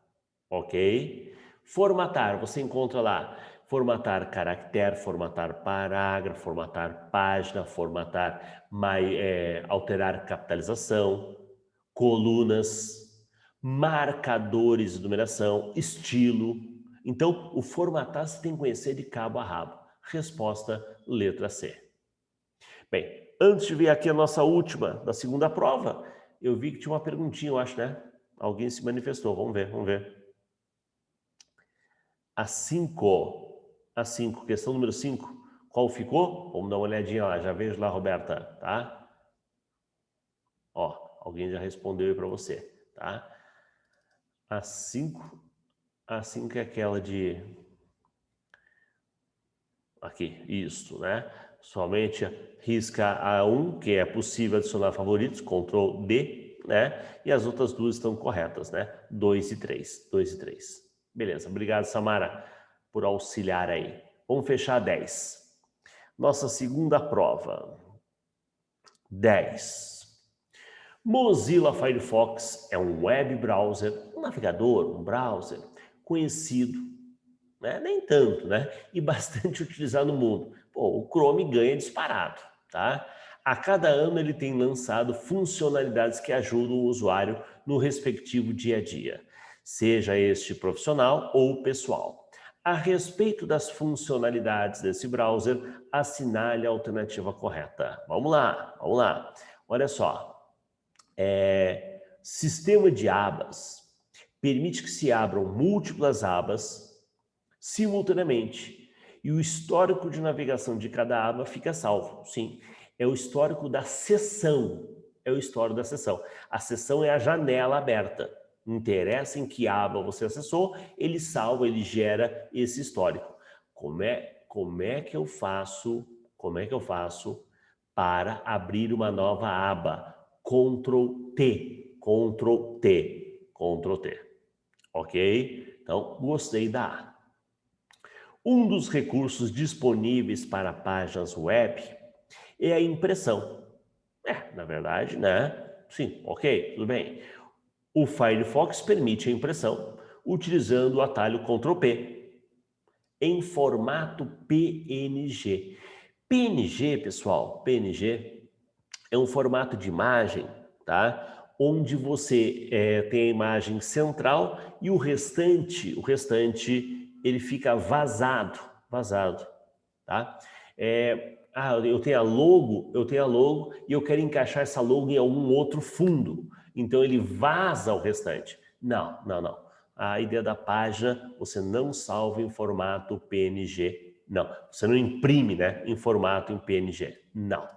Ok? Formatar, você encontra lá formatar caractere, formatar parágrafo, formatar página, formatar, alterar capitalização, colunas, marcadores de numeração, estilo. Então, o formatar você tem que conhecer de cabo a rabo. Resposta, letra C. Bem, antes de ver aqui a nossa última, da segunda prova, eu vi que tinha uma perguntinha, eu acho, né? Alguém se manifestou, vamos ver, vamos ver. A 5, questão número 5, qual ficou? Vamos dar uma olhadinha lá, já vejo lá, Roberta, tá? Ó, alguém já respondeu aí para você, tá? A 5 é aquela de... Aqui, isso, né? Somente risca a 1, que é possível adicionar favoritos, Ctrl D, né? E as outras duas estão corretas, né? 2 e 3, 2 e 3. Beleza, obrigado, Samara, por auxiliar aí. Vamos fechar 10. Nossa segunda prova. 10. Mozilla Firefox é um web browser, um navegador, um browser conhecido, né? Nem tanto, né? E bastante utilizado no mundo. Pô, o Chrome ganha disparado, tá? A cada ano ele tem lançado funcionalidades que ajudam o usuário no respectivo dia a dia, seja este profissional ou pessoal. A respeito das funcionalidades desse browser, assinale a alternativa correta. Vamos lá, vamos lá. Olha só. Sistema de abas permite que se abram múltiplas abas simultaneamente e o histórico de navegação de cada aba fica salvo. Sim, é o histórico da sessão. É o histórico da sessão. A sessão é a janela aberta. Não interessa em que aba você acessou, ele salva, ele gera esse histórico. Como é que eu faço para abrir uma nova aba? Ctrl T, Ctrl T, Ctrl T. Ok? Então, gostei da A. Um dos recursos disponíveis para páginas web é a impressão. Na verdade, né? Sim, ok, tudo bem. O Firefox permite a impressão utilizando o atalho Ctrl P em formato PNG. PNG, pessoal, PNG é um formato de imagem, tá? Onde você tem a imagem central e o restante ele fica vazado, tá? Eu tenho a logo e eu quero encaixar essa logo em algum outro fundo. Então ele vaza o restante. Não. A ideia da página, você não salva em formato PNG. Não, você não imprime, né, em formato em PNG. Não.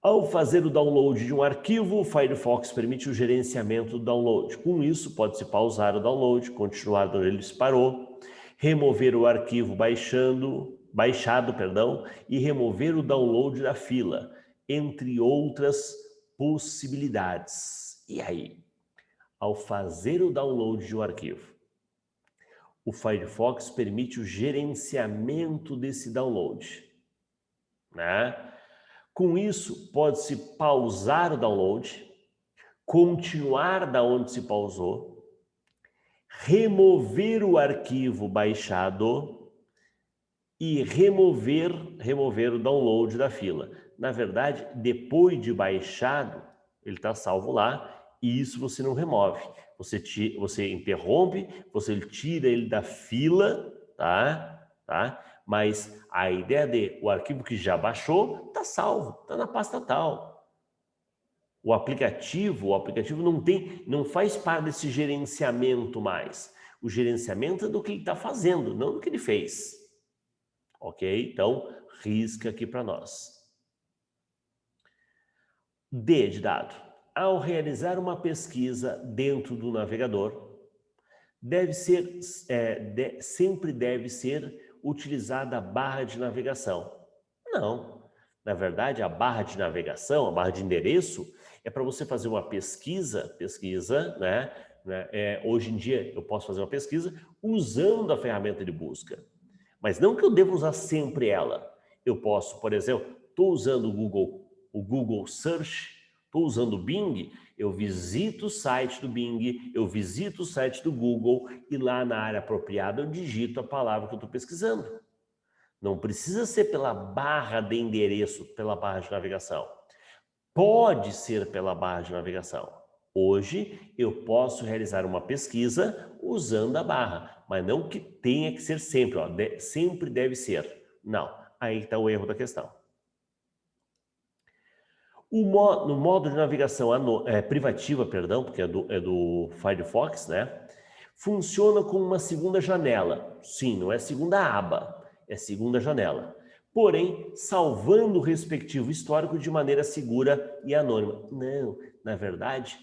Ao fazer o download de um arquivo, o Firefox permite o gerenciamento do download. Com isso, pode-se pausar o download, continuar onde ele parou, remover o arquivo baixado, e remover o download da fila, entre outras possibilidades. E aí? Ao fazer o download de um arquivo, o Firefox permite o gerenciamento desse download, né? Com isso, pode-se pausar o download, continuar da onde se pausou, remover o arquivo baixado e remover o download da fila. Na verdade, depois de baixado, ele está salvo lá e isso você não remove. Você interrompe, você tira ele da fila, tá? Mas a ideia o arquivo que já baixou está salvo, está na pasta tal. O aplicativo não faz parte desse gerenciamento mais. O gerenciamento é do que ele está fazendo, não do que ele fez. Ok? Então, risca aqui para nós. D de dado. Ao realizar uma pesquisa dentro do navegador, sempre deve ser utilizada a barra de navegação. Não. Na verdade, a barra de navegação, a barra de endereço, é para você fazer uma pesquisa, né? Hoje em dia eu posso fazer uma pesquisa usando a ferramenta de busca. Mas não que eu devo usar sempre ela. Eu posso, por exemplo, estou usando o Google Search, estou usando o Bing, eu visito o site do Bing, eu visito o site do Google e lá na área apropriada eu digito a palavra que eu estou pesquisando. Não precisa ser pela barra de endereço, pela barra de navegação. Pode ser pela barra de navegação. Hoje eu posso realizar uma pesquisa usando a barra, mas não que tenha que ser sempre, ó, sempre deve ser. Não, aí está o erro da questão. No modo de navegação privativa, perdão, porque é do Firefox, né? Funciona como uma segunda janela. Sim, não é segunda aba, é segunda janela. Porém, salvando o respectivo histórico de maneira segura e anônima. Não, na verdade,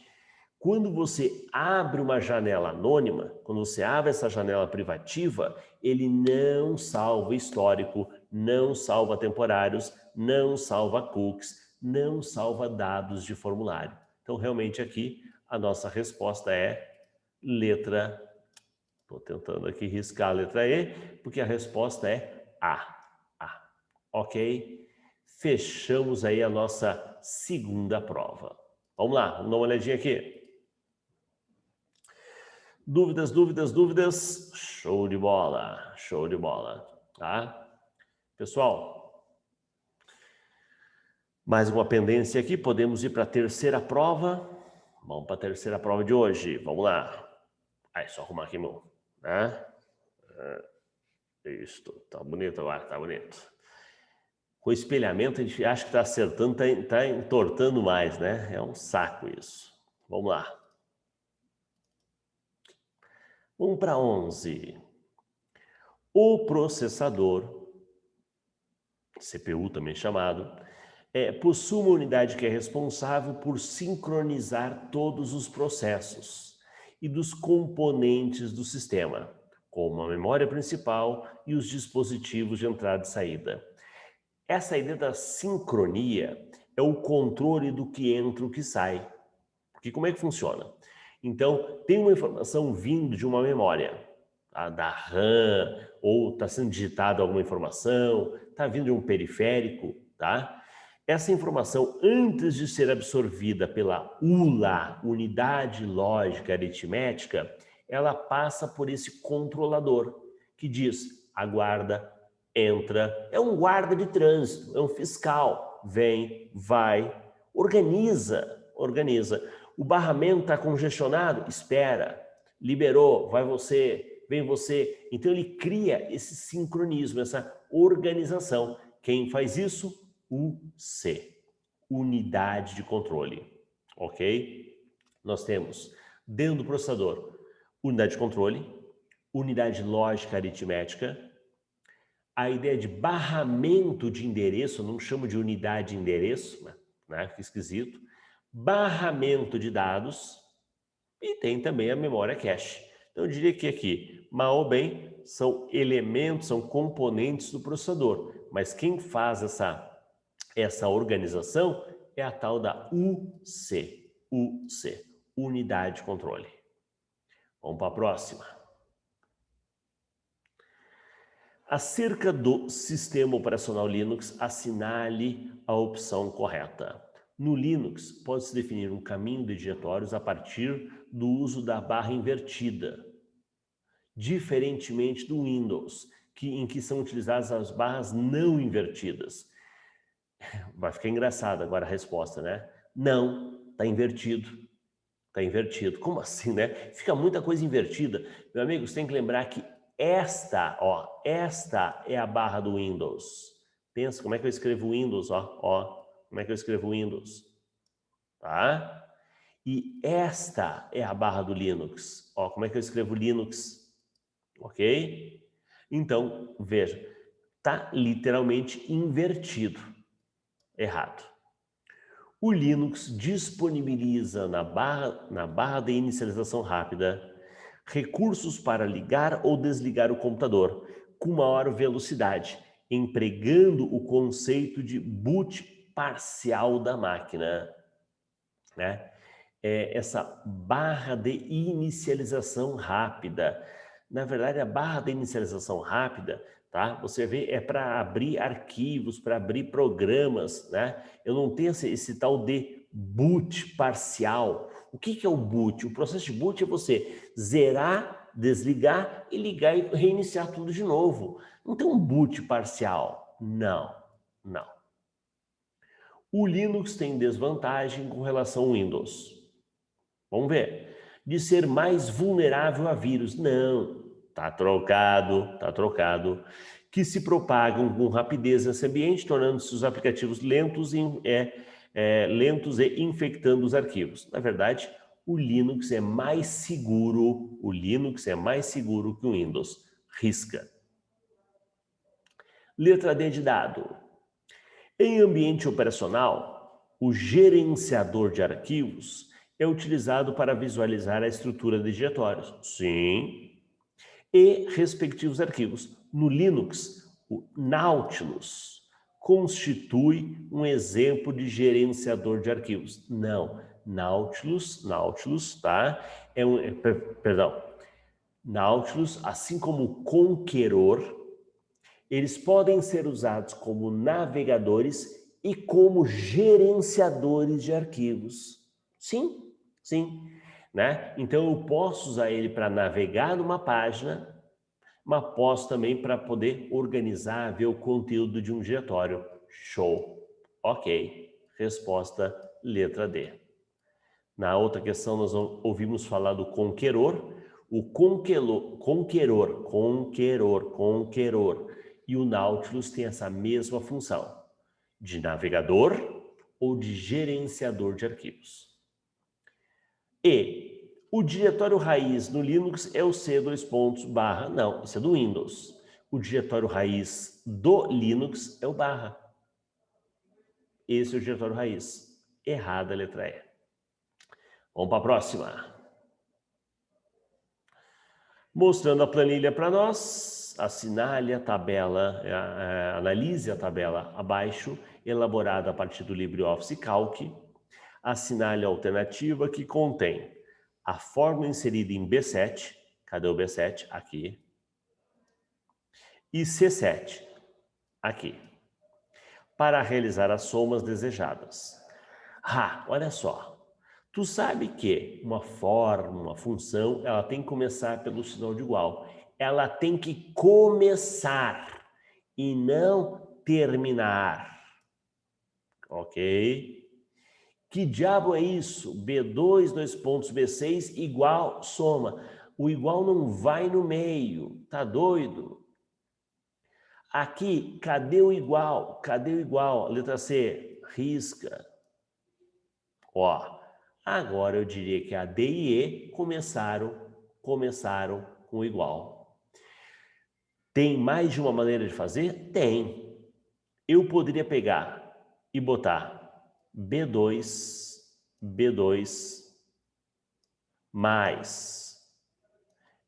quando você abre uma janela anônima, quando você abre essa janela privativa, ele não salva histórico, não salva temporários, não salva cookies, não salva dados de formulário. Então, realmente aqui, a nossa resposta é letra... Estou tentando aqui riscar a letra E, porque a resposta é A. Ok? Fechamos aí a nossa segunda prova. Vamos lá, vamos dar uma olhadinha aqui. Dúvidas, dúvidas, dúvidas? Show de bola, tá? Pessoal, mais uma pendência aqui, podemos ir para a terceira prova. Vamos para a terceira prova de hoje, vamos lá. Aí, só arrumar aqui, meu, né? Isso, tá bonito agora, tá bonito. Com espelhamento a gente acha que está acertando, está entortando mais, né? É um saco isso. Vamos lá. Vamos para 11. O processador, CPU também chamado, possui uma unidade que é responsável por sincronizar todos os processos e dos componentes do sistema, como a memória principal e os dispositivos de entrada e saída. Essa ideia da sincronia é o controle do que entra e o que sai. Porque como é que funciona? Então, tem uma informação vindo de uma memória, tá? Da RAM, ou está sendo digitada alguma informação, está vindo de um periférico, tá? Essa informação, antes de ser absorvida pela ULA, Unidade Lógica Aritmética, ela passa por esse controlador, que diz, aguarda, entra, é um guarda de trânsito, é um fiscal, vem, vai, organiza. O barramento está congestionado? Espera, liberou, vai você, vem você. Então ele cria esse sincronismo, essa organização. Quem faz isso? UC, Unidade de Controle, ok? Nós temos dentro do processador unidade de controle, unidade lógica aritmética, a ideia de barramento de endereço, eu não chamo de unidade de endereço, né? Fica esquisito. Barramento de dados e tem também a memória cache. Então eu diria que aqui, mal ou bem, são elementos, são componentes do processador, mas quem faz essa organização é a tal da UC, Unidade de Controle. Vamos para a próxima. Acerca do sistema operacional Linux, assinale a opção correta. No Linux, pode-se definir um caminho de diretórios a partir do uso da barra invertida, diferentemente do Windows, em que são utilizadas as barras não invertidas. Vai ficar engraçado agora a resposta, né? Não, está invertido. Está invertido. Como assim, né? Fica muita coisa invertida. Meu amigo, você tem que lembrar que esta é a barra do Windows. Pensa, como é que eu escrevo Windows, como é que eu escrevo Windows, tá? E esta é a barra do Linux, como é que eu escrevo Linux, ok? Então, veja, tá literalmente invertido, errado. O Linux disponibiliza na barra de inicialização rápida Recursos para ligar ou desligar o computador com maior velocidade, empregando o conceito de boot parcial da máquina, né? Essa barra de inicialização rápida. Na verdade, a barra de inicialização rápida, tá? Você vê, é para abrir arquivos, para abrir programas, né? Eu não tenho esse tal de boot parcial. O que é o boot? O processo de boot é você zerar, desligar e ligar e reiniciar tudo de novo. Não tem um boot parcial. Não, não. O Linux tem desvantagem com relação ao Windows. Vamos ver. De ser mais vulnerável a vírus. Não, tá trocado. Que se propagam com rapidez nesse ambiente, tornando-se os aplicativos lentos e infectando os arquivos. Na verdade, o Linux é mais seguro, que o Windows. Risca. Letra D de dado. Em ambiente operacional, o gerenciador de arquivos é utilizado para visualizar a estrutura de diretórios. Sim. E respectivos arquivos. No Linux, o Nautilus constitui um exemplo de gerenciador de arquivos. Não, Nautilus, tá? Nautilus, assim como o Conqueror, eles podem ser usados como navegadores e como gerenciadores de arquivos. Sim, né? Então eu posso usar ele para navegar numa página, mas posso também para poder organizar, ver o conteúdo de um diretório. Show. Ok. Resposta letra D. Na outra questão nós ouvimos falar do Conqueror. O Conqueror e o Nautilus tem essa mesma função de navegador ou de gerenciador de arquivos. E o diretório raiz no Linux é o C:/, não, isso é do Windows. O diretório raiz do Linux é o barra. Esse é o diretório raiz. Errada a letra E. Vamos para a próxima. Mostrando a planilha para nós, assinale a tabela, analise a tabela abaixo, elaborada a partir do LibreOffice Calc. Assinale a alternativa que contém a fórmula inserida em B7, cadê o B7? Aqui. E C7, aqui, para realizar as somas desejadas. Olha só. Tu sabe que uma forma, uma função, ela tem que começar pelo sinal de igual. Ela tem que começar e não terminar. Ok? Que diabo é isso? B2, B6, igual, soma. O igual não vai no meio. Tá doido? Aqui, cadê o igual? Letra C, risca. Agora eu diria que a D e E começaram com igual. Tem mais de uma maneira de fazer? Tem. Eu poderia pegar e botar B2 mais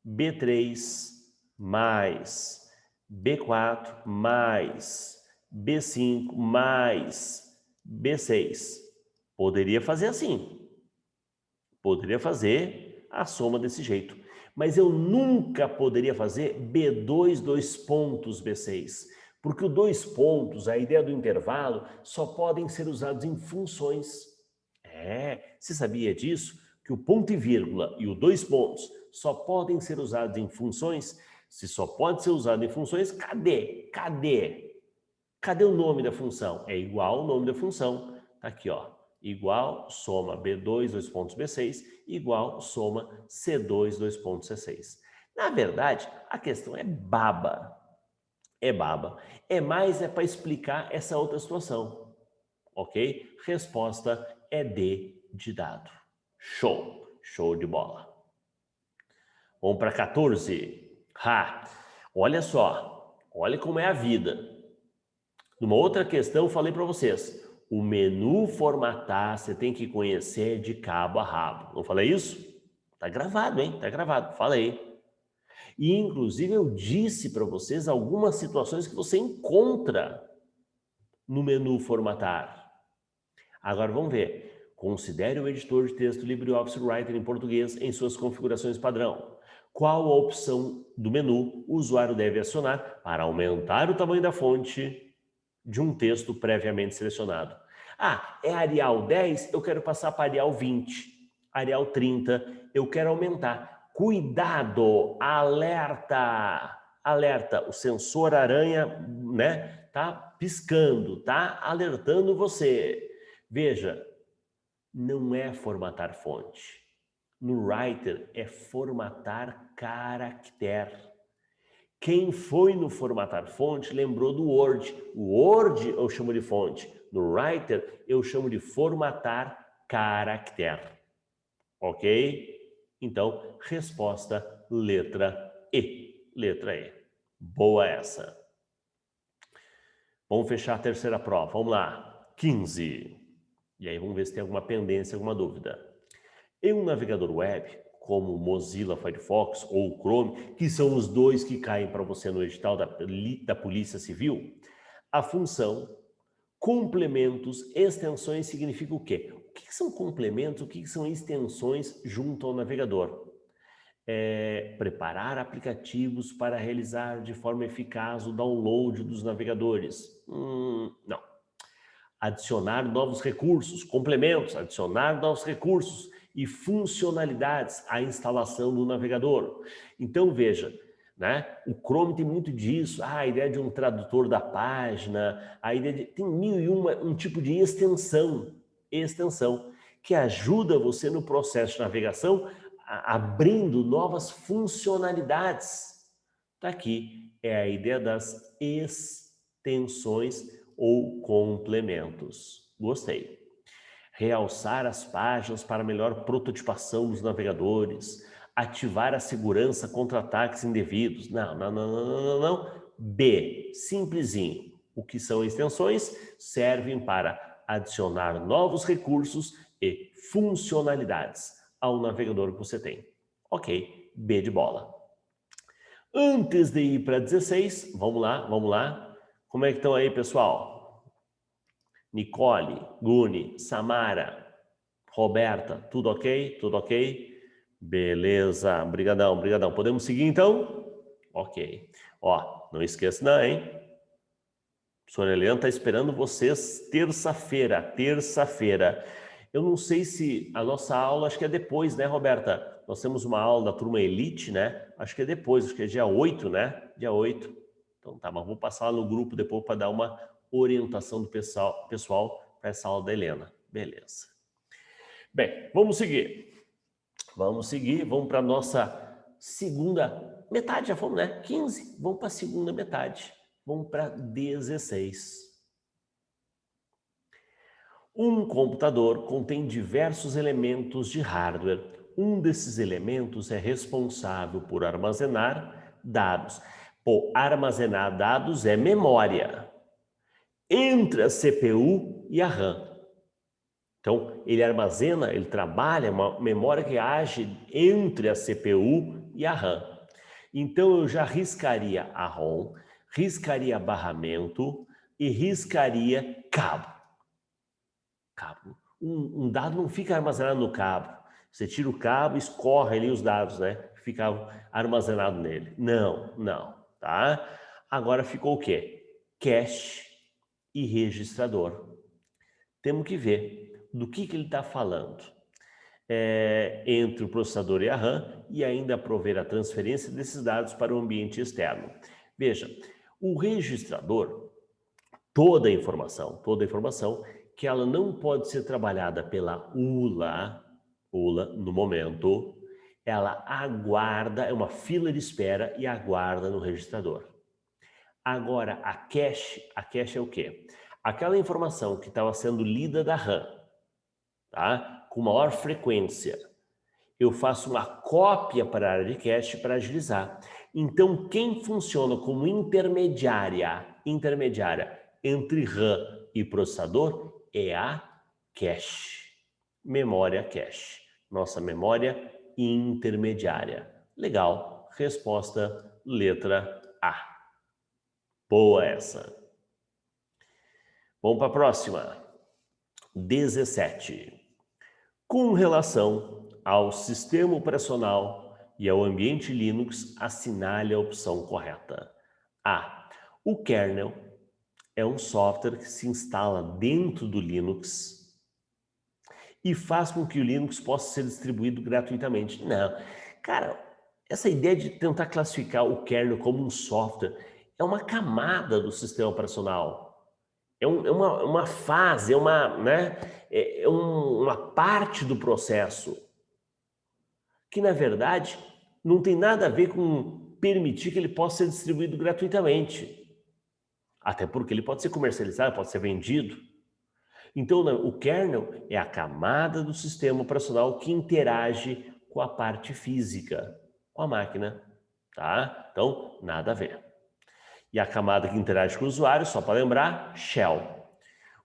B3 mais B4 mais B5 mais B6. Poderia fazer assim. Poderia fazer a soma desse jeito. Mas eu nunca poderia fazer B2, B6. Porque o 2 pontos, a ideia do intervalo, só podem ser usados em funções. Você sabia disso? Que o ponto e vírgula e o 2 pontos só podem ser usados em funções? Se só pode ser usado em funções, cadê? Cadê o nome da função? É igual o nome da função. Tá aqui, igual, soma B2, B6, igual, soma C2, C6. Na verdade, a questão é baba. É para explicar essa outra situação. Ok? Resposta é D de dado. Show de bola. Vamos para 14. Olha só. Olha como é a vida. Numa outra questão, eu falei para vocês. O menu formatar, você tem que conhecer de cabo a rabo. Não falei isso? Tá gravado, hein? Tá gravado, falei. E, inclusive, eu disse para vocês algumas situações que você encontra no menu formatar. Agora, vamos ver. Considere o editor de texto LibreOffice Writer em português em suas configurações padrão. Qual a opção do menu o usuário deve acionar para aumentar o tamanho da fonte de um texto previamente selecionado? Ah, é Arial 10? Eu quero passar para Arial 20. Arial 30, eu quero aumentar. Cuidado, alerta, alerta, o sensor aranha, né, tá piscando, tá alertando você. Veja, não é formatar fonte. No Writer é formatar caractere. Quem foi no formatar fonte lembrou do Word. O Word eu chamo de fonte. No Writer eu chamo de formatar caractere. Ok? Então, resposta letra E. Letra E. Boa essa. Vamos fechar a terceira prova. Vamos lá. 15. E aí vamos ver se tem alguma pendência, alguma dúvida. Em um navegador web, como o Mozilla Firefox ou o Chrome, que são os dois que caem para você no edital da Polícia Civil, a função complementos, extensões significa o quê? O que são complementos, o que são extensões junto ao navegador? Preparar aplicativos para realizar de forma eficaz o download dos navegadores. Não. Adicionar novos recursos, complementos, adicionar novos recursos e funcionalidades à instalação do navegador. Então, veja, né? O Chrome tem muito disso, a ideia de um tradutor da página, a ideia de... Tem mil e um tipo de extensão, que ajuda você no processo de navegação, abrindo novas funcionalidades. Tá aqui, é a ideia das extensões ou complementos. Gostei. Realçar as páginas para melhor prototipação dos navegadores, ativar a segurança contra ataques indevidos. Não. B, simplesinho. O que são extensões? Servem para adicionar novos recursos e funcionalidades ao navegador que você tem. Ok, B de bola. Antes de ir para 16, vamos lá. Como é que estão aí, pessoal? Nicole, Guni, Samara, Roberta, tudo ok? Tudo ok? Beleza, brigadão. Podemos seguir então? Ok. Ó, não esqueça não, hein? A professora Helena está esperando vocês terça-feira. Eu não sei se a nossa aula, acho que é depois, né, Roberta? Nós temos uma aula da turma Elite, né? Acho que é depois, acho que é dia 8, né? Dia 8. Então tá, mas vou passar lá no grupo depois para dar uma orientação do pessoal para essa aula da Helena. Beleza. Bem, vamos seguir. Vamos para a nossa segunda metade, já fomos, né? 15, vamos para a segunda metade. Vamos para 16. Um computador contém diversos elementos de hardware. Um desses elementos é responsável por armazenar dados. Pô, armazenar dados é memória entre a CPU e a RAM. Então, ele armazena, ele trabalha uma memória que age entre a CPU e a RAM. Então, eu já riscaria a ROM, riscaria barramento e riscaria cabo. Um dado não fica armazenado no cabo. Você tira o cabo e escorre ali os dados, né? Ficavam armazenados nele. Não, tá? Agora ficou o quê? Cache e registrador. Temos que ver do que ele está falando. Entre o processador e a RAM e ainda prover a transferência desses dados para o ambiente externo. Veja, o registrador, toda a informação que ela não pode ser trabalhada pela ULA no momento, ela aguarda, é uma fila de espera e aguarda no registrador. Agora, a cache é o quê? Aquela informação que estava sendo lida da RAM, tá? Com maior frequência, eu faço uma cópia para a área de cache para agilizar. Então, quem funciona como intermediária entre RAM e processador é a cache, memória cache, nossa memória intermediária. Legal. Resposta letra A. Boa essa. Vamos para a próxima. 17. Com relação ao sistema operacional e ao ambiente Linux, assinale a opção correta. A. O kernel é um software que se instala dentro do Linux e faz com que o Linux possa ser distribuído gratuitamente. Não. Cara, essa ideia de tentar classificar o kernel como um software é uma camada do sistema operacional. É uma fase, uma parte do processo que, na verdade, não tem nada a ver com permitir que ele possa ser distribuído gratuitamente. Até porque ele pode ser comercializado, pode ser vendido. Então, o kernel é a camada do sistema operacional que interage com a parte física, com a máquina, tá? Então, nada a ver. E a camada que interage com o usuário, só para lembrar, shell.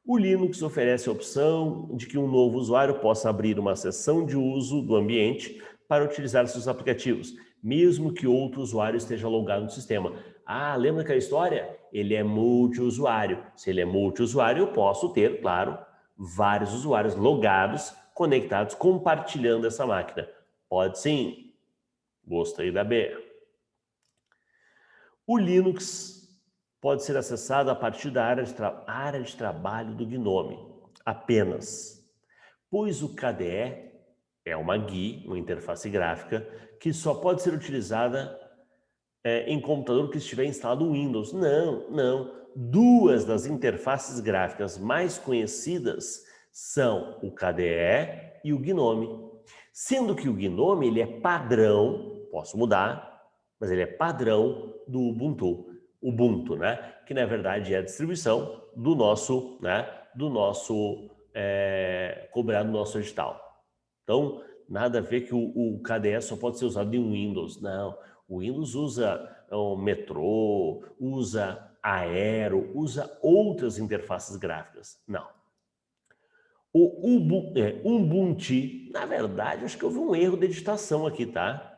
O Linux oferece a opção de que um novo usuário possa abrir uma sessão de uso do ambiente para utilizar seus aplicativos, mesmo que outro usuário esteja logado no sistema. Ah, lembra aquela história? Ele é multiusuário. Se ele é multiusuário, eu posso ter, claro, vários usuários logados, conectados, compartilhando essa máquina. Pode sim. Gostei da B. O Linux pode ser acessado a partir da área de trabalho do GNOME, apenas, pois o KDE é uma GUI, uma interface gráfica, que só pode ser utilizada em computador que estiver instalado o Windows. Não. Duas das interfaces gráficas mais conhecidas são o KDE e o GNOME. Sendo que o GNOME ele é padrão, posso mudar, mas ele é padrão do Ubuntu. Ubuntu, né? Que na verdade é a distribuição do nosso, cobrado no nosso edital. Então, nada a ver que o KDE só pode ser usado em Windows. Não, o Windows usa o Metrô, usa Aero, usa outras interfaces gráficas. Não. O Ubuntu, na verdade, acho que houve um erro de digitação aqui, tá?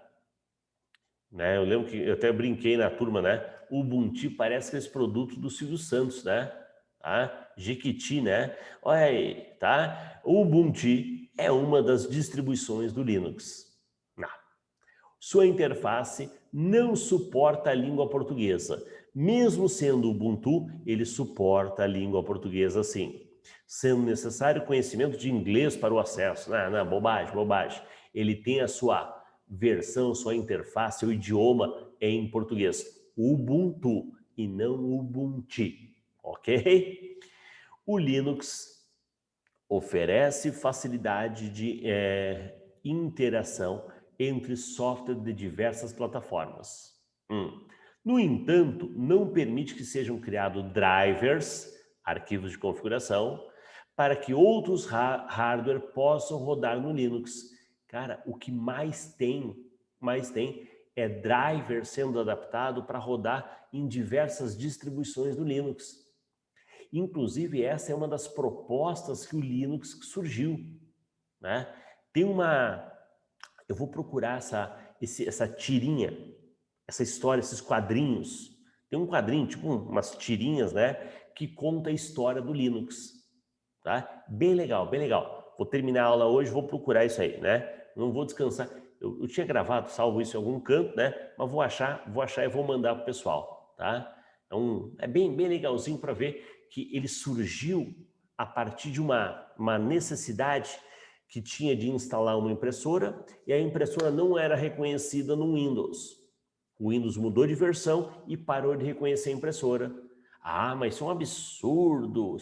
Né? Eu lembro que eu até brinquei na turma, né? O Ubuntu parece que é esse produto do Silvio Santos, né? Tá? Jequiti, né? Olha aí, tá? O Ubuntu é uma das distribuições do Linux. Não. Sua interface não suporta a língua portuguesa. Mesmo sendo Ubuntu, ele suporta a língua portuguesa sim. Sendo necessário conhecimento de inglês para o acesso. Não, bobagem. Ele tem a sua versão, sua interface, o idioma em português. Ubuntu e não Ubuntu, ok? O Linux oferece facilidade de interação entre software de diversas plataformas. No entanto, não permite que sejam criados drivers, arquivos de configuração, para que outros hardware possam rodar no Linux. Cara, o que mais tem é driver sendo adaptado para rodar em diversas distribuições do Linux. Inclusive, essa é uma das propostas que o Linux surgiu, né? Tem uma... Eu vou procurar essa tirinha, essa história, esses quadrinhos. Tem um quadrinho, tipo umas tirinhas, né? Que conta a história do Linux, tá? Bem legal, bem legal. Vou terminar a aula hoje, vou procurar isso aí, né? Não vou descansar. Eu tinha gravado, salvo isso em algum canto, né? Mas vou achar e vou mandar para o pessoal, tá? Então, é bem legalzinho para ver que ele surgiu a partir de uma necessidade que tinha de instalar uma impressora e a impressora não era reconhecida no Windows. O Windows mudou de versão e parou de reconhecer a impressora. Ah, mas isso é um absurdo.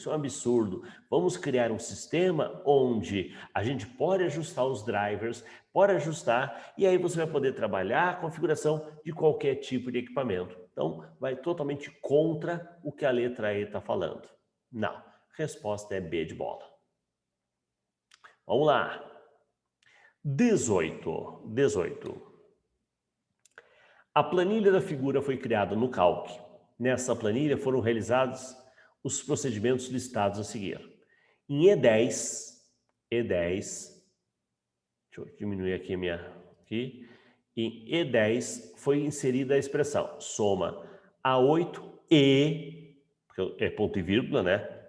Vamos criar um sistema onde a gente pode ajustar os drivers, pode ajustar, e aí você vai poder trabalhar a configuração de qualquer tipo de equipamento. Então, vai totalmente contra o que a letra E está falando. Não, resposta é B de bola. Vamos lá. 18. A planilha da figura foi criada no Calc. Nessa planilha foram realizados os procedimentos listados a seguir. Em E10, deixa eu diminuir aqui Aqui. Em E10 foi inserida a expressão soma A8 e, porque é ponto e vírgula, né?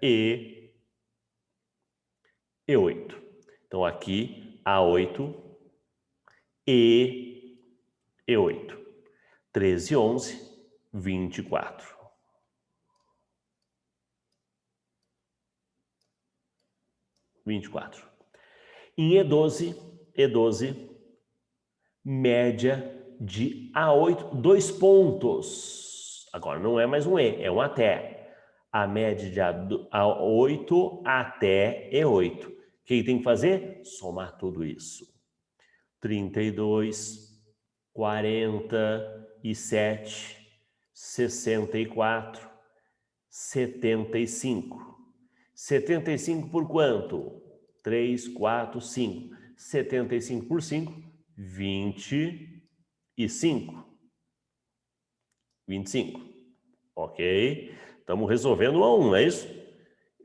E8. Então aqui A8 e 8. 13, 11, 24. Em E12, média de A8, 2 pontos. Agora não é mais um E, é um até. A média de A8 até E8. O que tem que fazer? Somar tudo isso. 32, 47, 64, 75. 75 por quanto? 3, 4, 5. 75 por 5, 25. 25. Ok? Estamos resolvendo um a um, não é isso?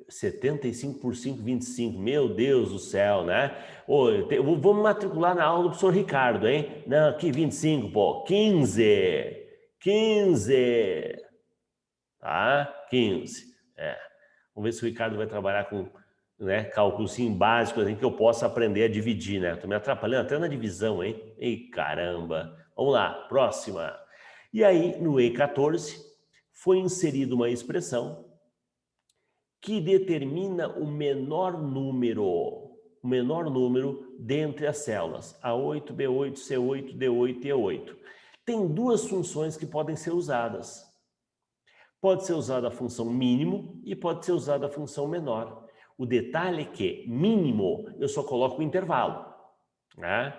75 por 5, 25. Meu Deus do céu, né? Vamos matricular na aula do professor Ricardo, hein? Não, aqui 25, pô. 15. 15. Tá? 15. Vamos ver se o Ricardo vai trabalhar com, né, cálculos básicos, assim, que eu possa aprender a dividir, né? Tô me atrapalhando até na divisão, hein? Ei, caramba. Vamos lá, próxima. E aí, no E14, foi inserida uma expressão que determina o menor número dentre as células, A8, B8, C8, D8 e E8. Tem duas funções que podem ser usadas. Pode ser usada a função mínimo e pode ser usada a função menor. O detalhe é que mínimo eu só coloco o intervalo. Né?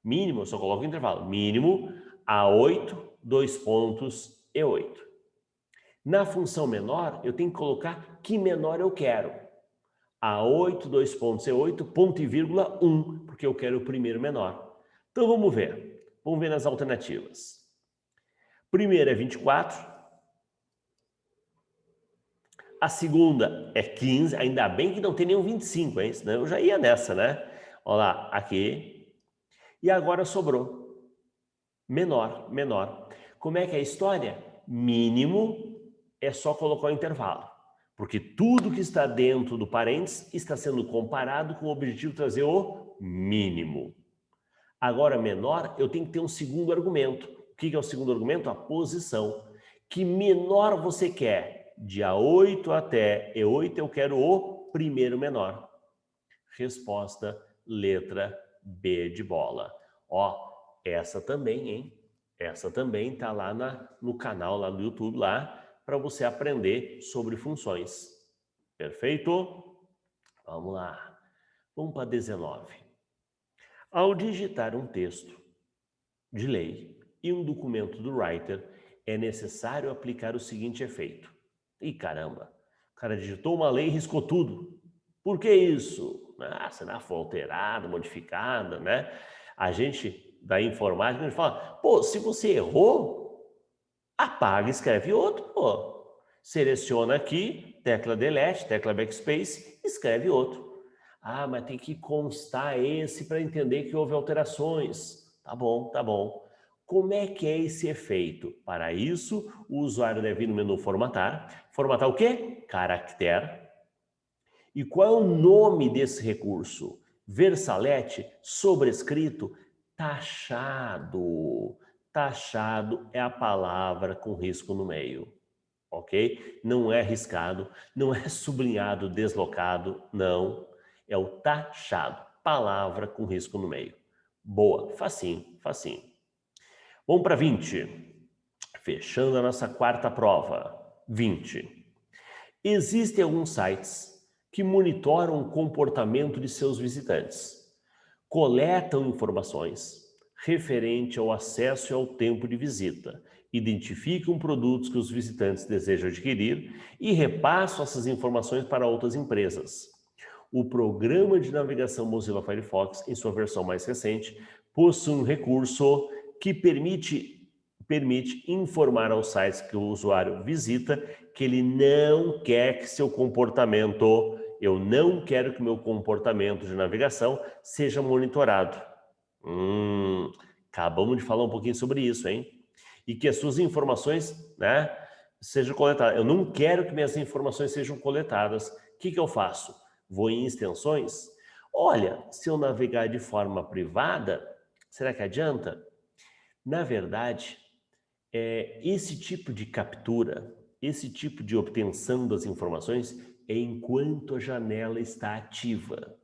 Mínimo eu só coloco o intervalo. Mínimo A8, 2 pontos, E8. Na função menor, eu tenho que colocar que menor eu quero. A8, 2 pontos, E8, ponto e vírgula 1, porque eu quero o primeiro menor. Então vamos ver. Vamos ver nas alternativas. Primeira é 24. A segunda é 15. Ainda bem que não tem nenhum 25, hein? Senão eu já ia nessa, né? Olha lá, aqui. E agora sobrou. Menor. Como é que é a história? Mínimo é só colocar o intervalo, porque tudo que está dentro do parênteses está sendo comparado com o objetivo de trazer o mínimo. Agora, menor, eu tenho que ter um segundo argumento. O que é o segundo argumento? A posição. Que menor você quer? De A8 até E8, eu quero o primeiro menor. Resposta, letra B de bola. Ó, essa também, hein? Essa também tá lá no canal, lá no YouTube, lá, para você aprender sobre funções. Perfeito? Vamos lá. Vamos para 19. Ao digitar um texto de lei e um documento do Writer, é necessário aplicar o seguinte efeito. Ih, caramba, o cara digitou uma lei e riscou tudo. Por que isso? Ah, será que foi alterada, modificada, né? A gente, da informática, a gente fala, pô, se você errou, apaga e escreve outro, pô. Seleciona aqui, tecla Delete, tecla Backspace, escreve outro. Ah, mas tem que constar esse para entender que houve alterações. Tá bom, tá bom. Como é que é esse efeito? Para isso, o usuário deve ir no menu Formatar. Formatar o quê? Caractere. E qual é o nome desse recurso? Versalete, sobrescrito, taxado. Taxado é a palavra com risco no meio, ok? Não é riscado, não é sublinhado, deslocado, não. É o taxado, palavra com risco no meio. Boa, facinho, facinho. Vamos para 20. Fechando a nossa quarta prova. 20. Existem alguns sites que monitoram o comportamento de seus visitantes, coletam informações referente ao acesso e ao tempo de visita, identificam produtos que os visitantes desejam adquirir e repassam essas informações para outras empresas. O programa de navegação Mozilla Firefox, em sua versão mais recente, possui um recurso que permite informar aos sites que o usuário visita que ele não quer que seu comportamento, eu não quero que meu comportamento de navegação seja monitorado. Acabamos de falar um pouquinho sobre isso, hein? E que as suas informações, né, sejam coletadas. Eu não quero que minhas informações sejam coletadas. O que eu faço? Vou em extensões? Olha, se eu navegar de forma privada, será que adianta? Na verdade, esse tipo de captura, esse tipo de obtenção das informações é enquanto a janela está ativa.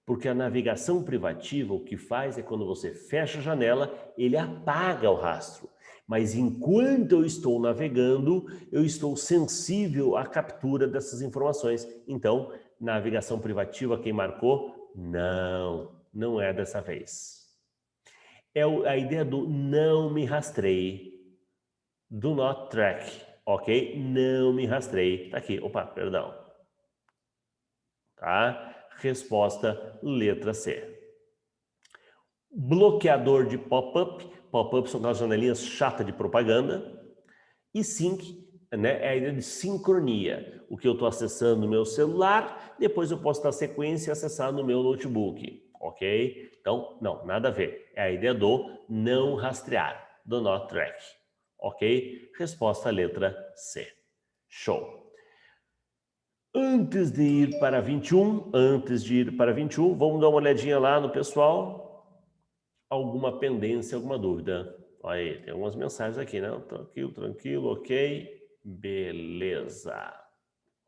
Porque a navegação privativa, o que faz é quando você fecha a janela, ele apaga o rastro. Mas enquanto eu estou navegando, eu estou sensível à captura dessas informações. Então, navegação privativa, quem marcou? Não, não é dessa vez. É a ideia do não me rastreie. Do not track, ok? Não me rastreie. Tá aqui, opa, perdão. Tá? Resposta, letra C. Bloqueador de pop-up. Pop-up são aquelas janelinhas chatas de propaganda. E sync, né, é a ideia de sincronia. O que eu estou acessando no meu celular, depois eu posso dar sequência e acessar no meu notebook, ok? Então, não, nada a ver. É a ideia do não rastrear, do not track, ok? Resposta letra C. Show. Antes de ir para 21, vamos dar uma olhadinha lá no pessoal. Alguma pendência, alguma dúvida? Olha aí, tem algumas mensagens aqui, né? Tranquilo, tranquilo, ok. Beleza.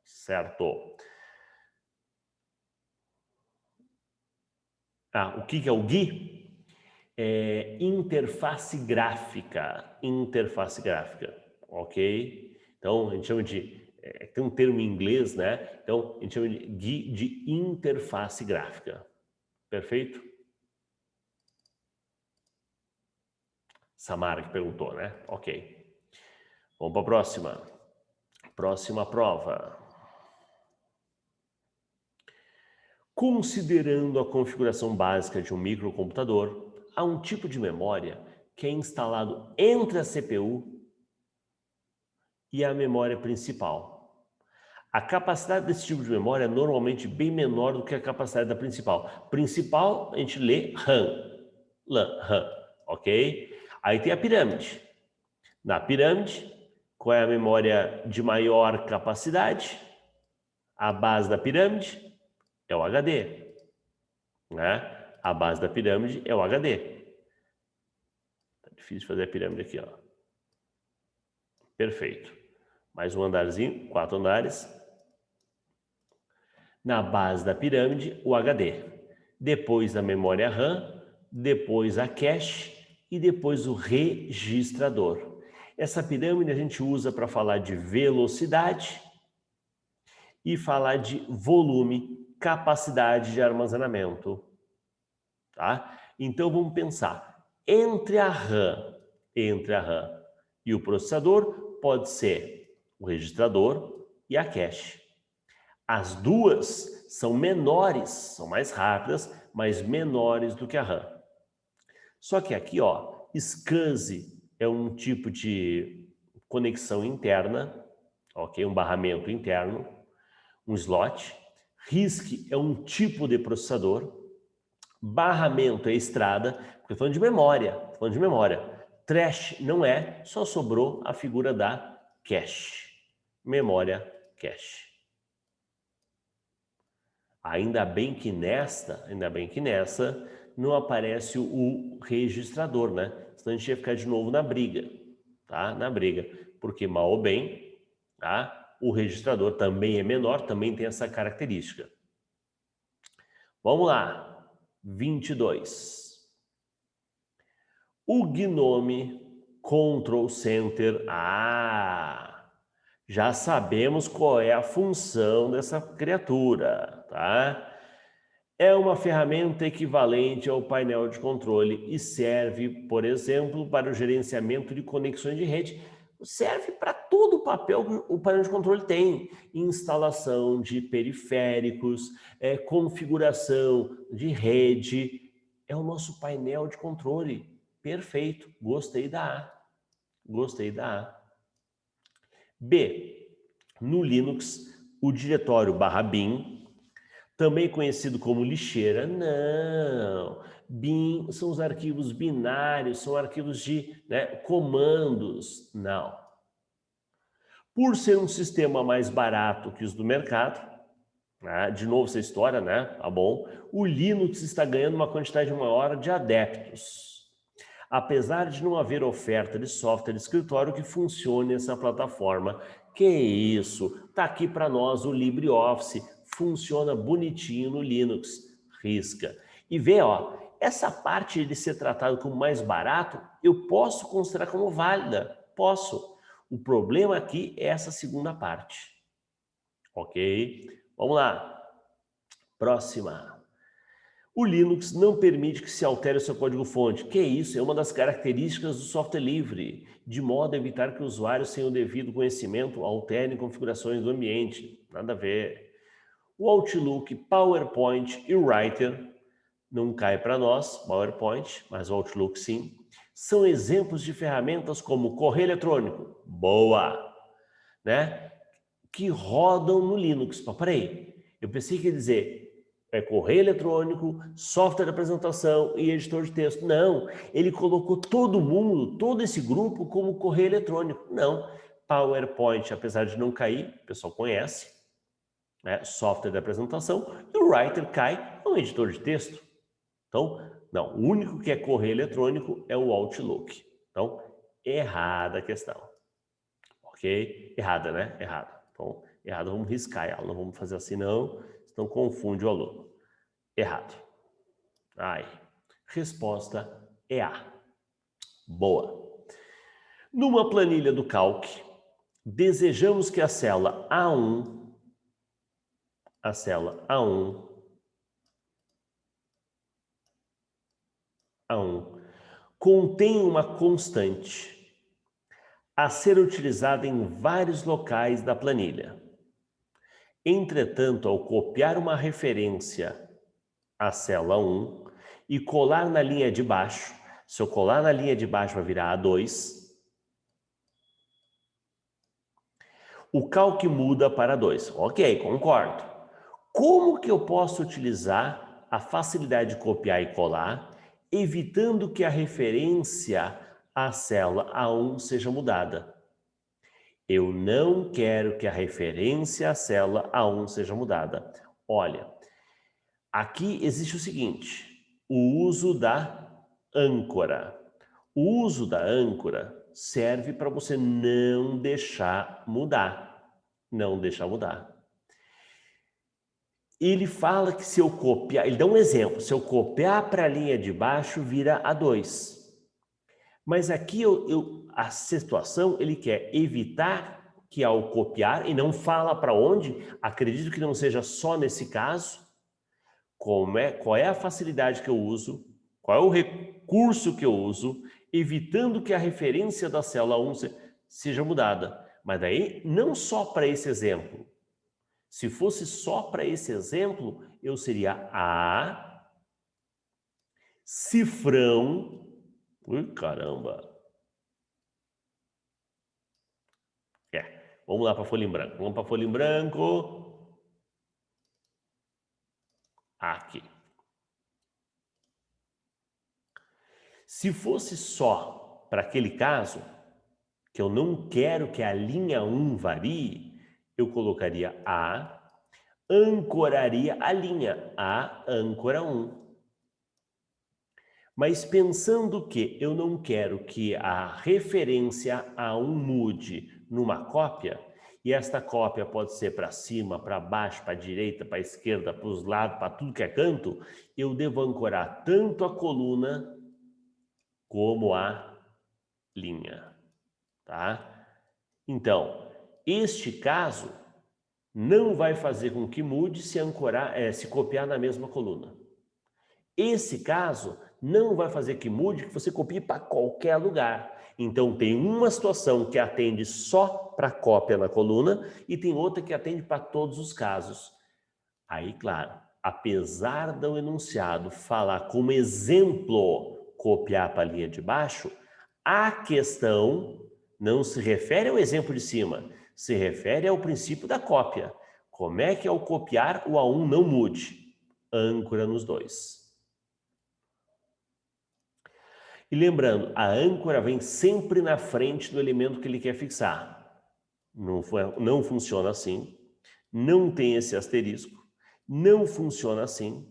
Certo. O que é o GUI? É interface gráfica. Interface gráfica, ok? Então, a gente chama de... tem um termo em inglês, né? Então, a gente chama de GUI de interface gráfica. Perfeito? Samara que perguntou, né? Ok. Vamos para a próxima. Próxima prova. Considerando a configuração básica de um microcomputador, há um tipo de memória que é instalado entre a CPU e a memória principal. A capacidade desse tipo de memória é normalmente bem menor do que a capacidade da principal. Principal, a gente lê RAM, ok? Aí tem a pirâmide. Na pirâmide, qual é a memória de maior capacidade? A base da pirâmide é o HD, né? A base da pirâmide é o HD. Tá difícil fazer a pirâmide aqui, ó. Perfeito. Mais um andarzinho, 4 andares. Na base da pirâmide, o HD. Depois a memória RAM, depois a cache e depois o registrador. Essa pirâmide a gente usa para falar de velocidade e falar de volume, capacidade de armazenamento, tá? Então vamos pensar, entre a RAM e o processador pode ser o registrador e a cache. As duas são menores, são mais rápidas, mas menores do que a RAM. Só que aqui, ó, SCSI é um tipo de conexão interna, ok? Um barramento interno, um slot. RISC é um tipo de processador. Barramento é estrada, porque eu estou falando de memória. Trash não é, só sobrou a figura da cache. Memória cache. Ainda bem que nessa não aparece o registrador, né? Senão a gente ia ficar de novo na briga, tá? Na briga, porque mal ou bem, tá? O registrador também é menor, também tem essa característica. Vamos lá, 22. O GNOME Control Center, já sabemos qual é a função dessa criatura, tá? É uma ferramenta equivalente ao painel de controle e serve, por exemplo, para o gerenciamento de conexões de rede. Serve para todo o papel que o painel de controle tem. Instalação de periféricos, configuração de rede. É o nosso painel de controle. Perfeito. Gostei da A. Gostei da A. B. No Linux, o diretório /bin Também conhecido como lixeira? Não. Bin são os arquivos binários, são arquivos de, né, comandos. Não. Por ser um sistema mais barato que os do mercado, né, de novo essa história, né? Tá bom? O Linux está ganhando uma quantidade maior de adeptos. Apesar de não haver oferta de software de escritório que funcione essa plataforma. Que isso? Tá aqui para nós o LibreOffice, funciona bonitinho no Linux. Risca. E vê, ó, essa parte de ser tratado como mais barato, eu posso considerar como válida. Posso. O problema aqui é essa segunda parte. Ok? Vamos lá. Próxima. O Linux não permite que se altere o seu código-fonte. Que isso? É uma das características do software livre, de modo a evitar que usuários sem o devido conhecimento alterem configurações do ambiente. Nada a ver. O Outlook, PowerPoint e Writer, não cai para nós, PowerPoint, mas o Outlook sim, são exemplos de ferramentas como correio eletrônico, boa, né? Que rodam no Linux. Mas peraí, eu pensei que ia dizer correio eletrônico, software de apresentação e editor de texto. Não, ele colocou todo mundo, todo esse grupo como correio eletrônico. Não, PowerPoint, apesar de não cair, o pessoal conhece, né? Software de apresentação, e o Writer cai, é um editor de texto. Então, não, o único que é correio eletrônico é o Outlook. Então, errada a questão. Ok? Errada, né? Errada. Então, errado, vamos riscar ela, não vamos fazer assim não, senão confunde o aluno. Errado. Ai. Resposta é A. Boa. Numa planilha do Calc, desejamos que a célula A1, contém uma constante a ser utilizada em vários locais da planilha. Entretanto, ao copiar uma referência à célula 1 e colar na linha de baixo, se eu colar na linha de baixo vai virar A2, o calc muda para 2. Ok, concordo. Como que eu posso utilizar a facilidade de copiar e colar, evitando que a referência à célula A1 seja mudada? Eu não quero que a referência à célula A1 seja mudada. Olha, aqui existe o seguinte, o uso da âncora. O uso da âncora serve para você não deixar mudar. Não deixar mudar. Ele fala que se eu copiar, ele dá um exemplo, se eu copiar para a linha de baixo, vira A2. Mas aqui a situação, ele quer evitar que ao copiar, e não fala para onde, acredito que não seja só nesse caso, qual é a facilidade que eu uso, qual é o recurso que eu uso, evitando que a referência da célula 1 seja mudada. Mas daí, não só para esse exemplo. Se fosse só para esse exemplo, eu seria A, cifrão, ui, caramba. Vamos lá para a folha em branco. Vamos para a folha em branco. Aqui. Se fosse só para aquele caso, que eu não quero que a linha 1 varie, eu colocaria A, ancoraria a linha A, âncora 1. Mas pensando que eu não quero que a referência A1 mude numa cópia, e esta cópia pode ser para cima, para baixo, para a direita, para a esquerda, para os lados, para tudo que é canto, eu devo ancorar tanto a coluna como a linha, tá? Então, este caso não vai fazer com que mude se copiar na mesma coluna. Esse caso não vai fazer que mude que você copie para qualquer lugar. Então, tem uma situação que atende só para cópia na coluna e tem outra que atende para todos os casos. Aí, claro, apesar do enunciado falar como exemplo copiar para a linha de baixo, a questão não se refere ao exemplo de cima, se refere ao princípio da cópia. Como é que ao copiar o A1 não mude? Âncora nos dois. E lembrando, a âncora vem sempre na frente do elemento que ele quer fixar. Não funciona assim, não tem esse asterisco, não funciona assim,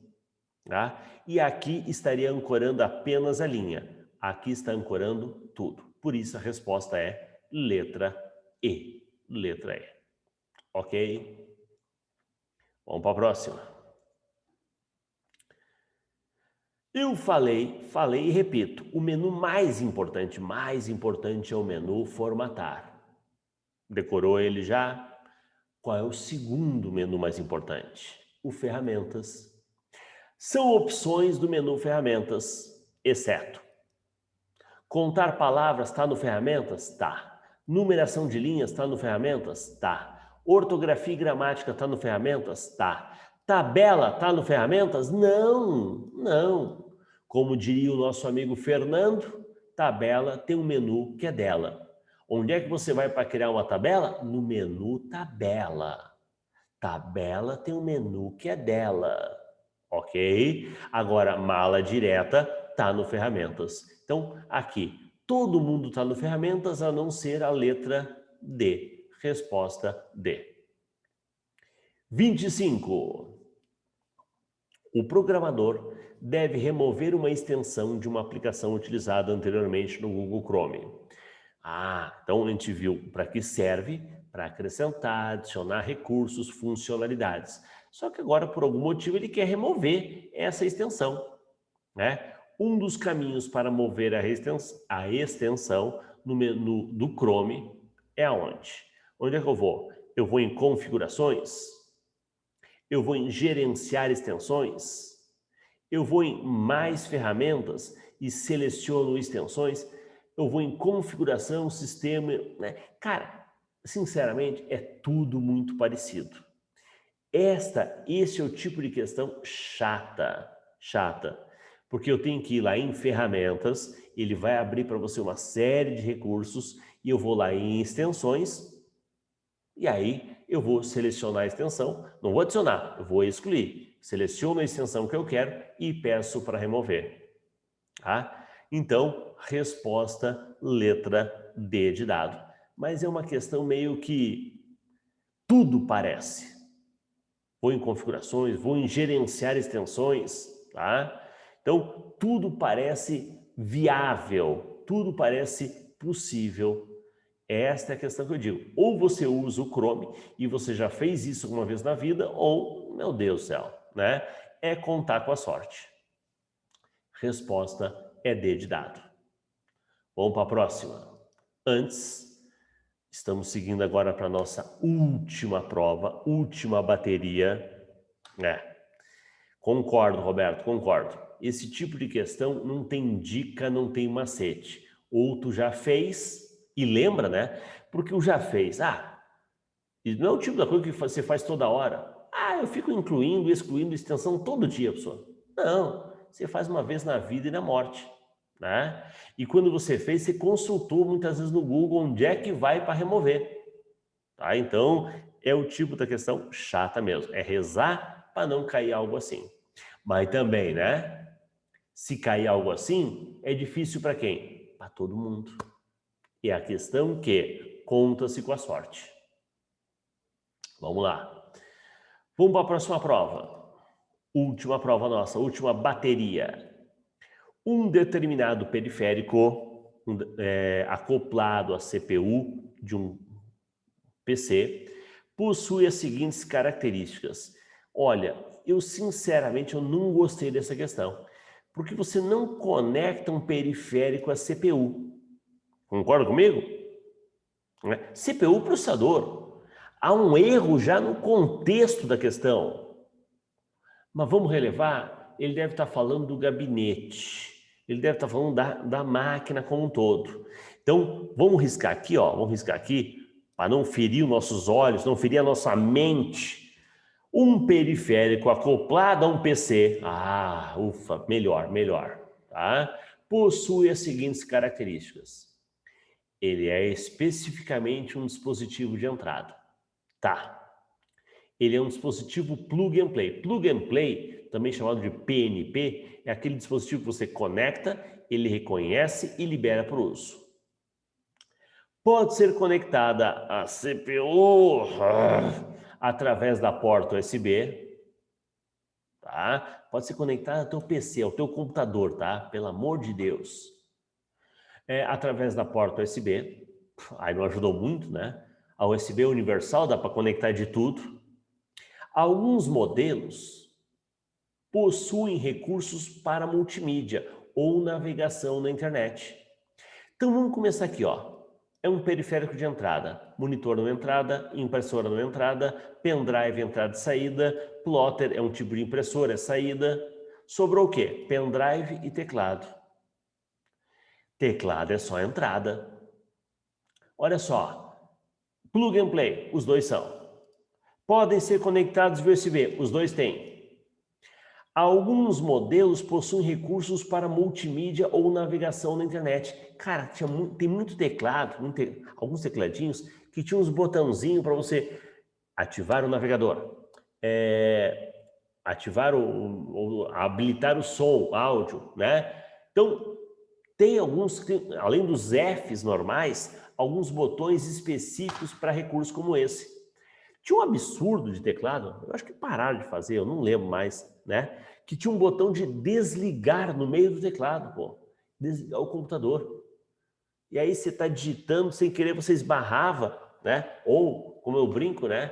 tá? E aqui estaria ancorando apenas a linha. Aqui está ancorando tudo. Por isso a resposta é letra E. Letra E. Ok? Vamos para a próxima. Eu falei e repito, o menu mais importante é o menu formatar. Decorou ele já? Qual é o segundo menu mais importante? O ferramentas. São opções do menu ferramentas, exceto. Contar palavras está no ferramentas? Tá. Numeração de linhas está no ferramentas? Tá. Ortografia e gramática está no ferramentas? Tá. Tabela está no ferramentas? Não, não. Como diria o nosso amigo Fernando, tabela tem um menu que é dela. Onde é que você vai para criar uma tabela? No menu tabela. Tabela tem um menu que é dela. Ok? Agora, mala direta está no ferramentas. Então, aqui, todo mundo está no ferramentas a não ser a letra D. Resposta D. 25. O programador deve remover uma extensão de uma aplicação utilizada anteriormente no Google Chrome. Então a gente viu para que serve, para acrescentar, adicionar recursos, funcionalidades. Só que agora, por algum motivo, ele quer remover essa extensão, né? Um dos caminhos para mover a extensão no menu do Chrome é aonde? Onde é que eu vou? Eu vou em configurações? Eu vou em gerenciar extensões? Eu vou em mais ferramentas e seleciono extensões? Eu vou em configuração, sistema, né? Cara, sinceramente, é tudo muito parecido. Esse é o tipo de questão chata, porque eu tenho que ir lá em ferramentas, ele vai abrir para você uma série de recursos e eu vou lá em extensões e aí eu vou selecionar a extensão, não vou adicionar, eu vou excluir. Seleciono a extensão que eu quero e peço para remover. Tá? Então, resposta letra D de dado. Mas é uma questão meio que tudo parece. Vou em configurações, vou em gerenciar extensões, tá? Então, tudo parece viável, tudo parece possível. Esta é a questão que eu digo. Ou você usa o Chrome e você já fez isso alguma vez na vida, ou, meu Deus do céu, né? É contar com a sorte. Resposta é D de dado. Vamos para a próxima. Antes, estamos seguindo agora para a nossa última prova, última bateria. Concordo, Roberto, concordo. Esse tipo de questão não tem dica, não tem macete. Ou tu já fez e lembra, né? Porque o já fez. Não é o tipo da coisa que você faz toda hora. Eu fico incluindo e excluindo extensão todo dia, pessoal. Não, você faz uma vez na vida e na morte, né? E quando você fez, você consultou muitas vezes no Google onde é que vai para remover. Tá? Então, é o tipo da questão chata mesmo. É rezar para não cair algo assim. Mas também, né? Se cair algo assim, é difícil para quem? Para todo mundo. E a questão que conta-se com a sorte. Vamos lá. Vamos para a próxima prova. Última prova nossa, última bateria. Um determinado periférico acoplado à CPU de um PC possui as seguintes características. Olha, eu sinceramente não gostei dessa questão, porque você não conecta um periférico à CPU. Concorda comigo? CPU processador. Há um erro já no contexto da questão. Mas vamos relevar, ele deve estar falando do gabinete. Ele deve estar falando da máquina como um todo. Então, vamos riscar aqui, ó. Vamos riscar aqui, para não ferir os nossos olhos, não ferir a nossa mente. Um periférico acoplado a um PC. Ufa, melhor, tá? Possui as seguintes características. Ele é especificamente um dispositivo de entrada. Tá. Ele é um dispositivo plug and play. Plug and play, também chamado de PNP, é aquele dispositivo que você conecta, ele reconhece e libera para o uso. Pode ser conectada à CPU através da porta USB, tá? Pode ser conectada ao teu PC, ao teu computador, tá? Pelo amor de Deus. Através da porta USB, aí não ajudou muito, né? A USB universal dá para conectar de tudo. Alguns modelos possuem recursos para multimídia ou navegação na internet. Então vamos começar aqui, ó. É um periférico de entrada, monitor na entrada, impressora na entrada, pendrive entrada e saída, plotter é um tipo de impressora, é saída. Sobrou o quê? Pendrive e teclado. Teclado é só entrada. Olha só, plug and play, os dois são. Podem ser conectados via USB, os dois têm. Alguns modelos possuem recursos para multimídia ou navegação na internet. Cara, tem muito teclado, alguns tecladinhos que tinham uns botãozinhos para você ativar o navegador, habilitar o som, áudio, né? Então, tem alguns, além dos Fs normais, alguns botões específicos para recursos como esse. Tinha um absurdo de teclado, eu acho que pararam de fazer, eu não lembro mais, né? Que tinha um botão de desligar no meio do teclado, pô. Desligar o computador. E aí você está digitando, sem querer você esbarrava, né? Ou, como eu brinco, né?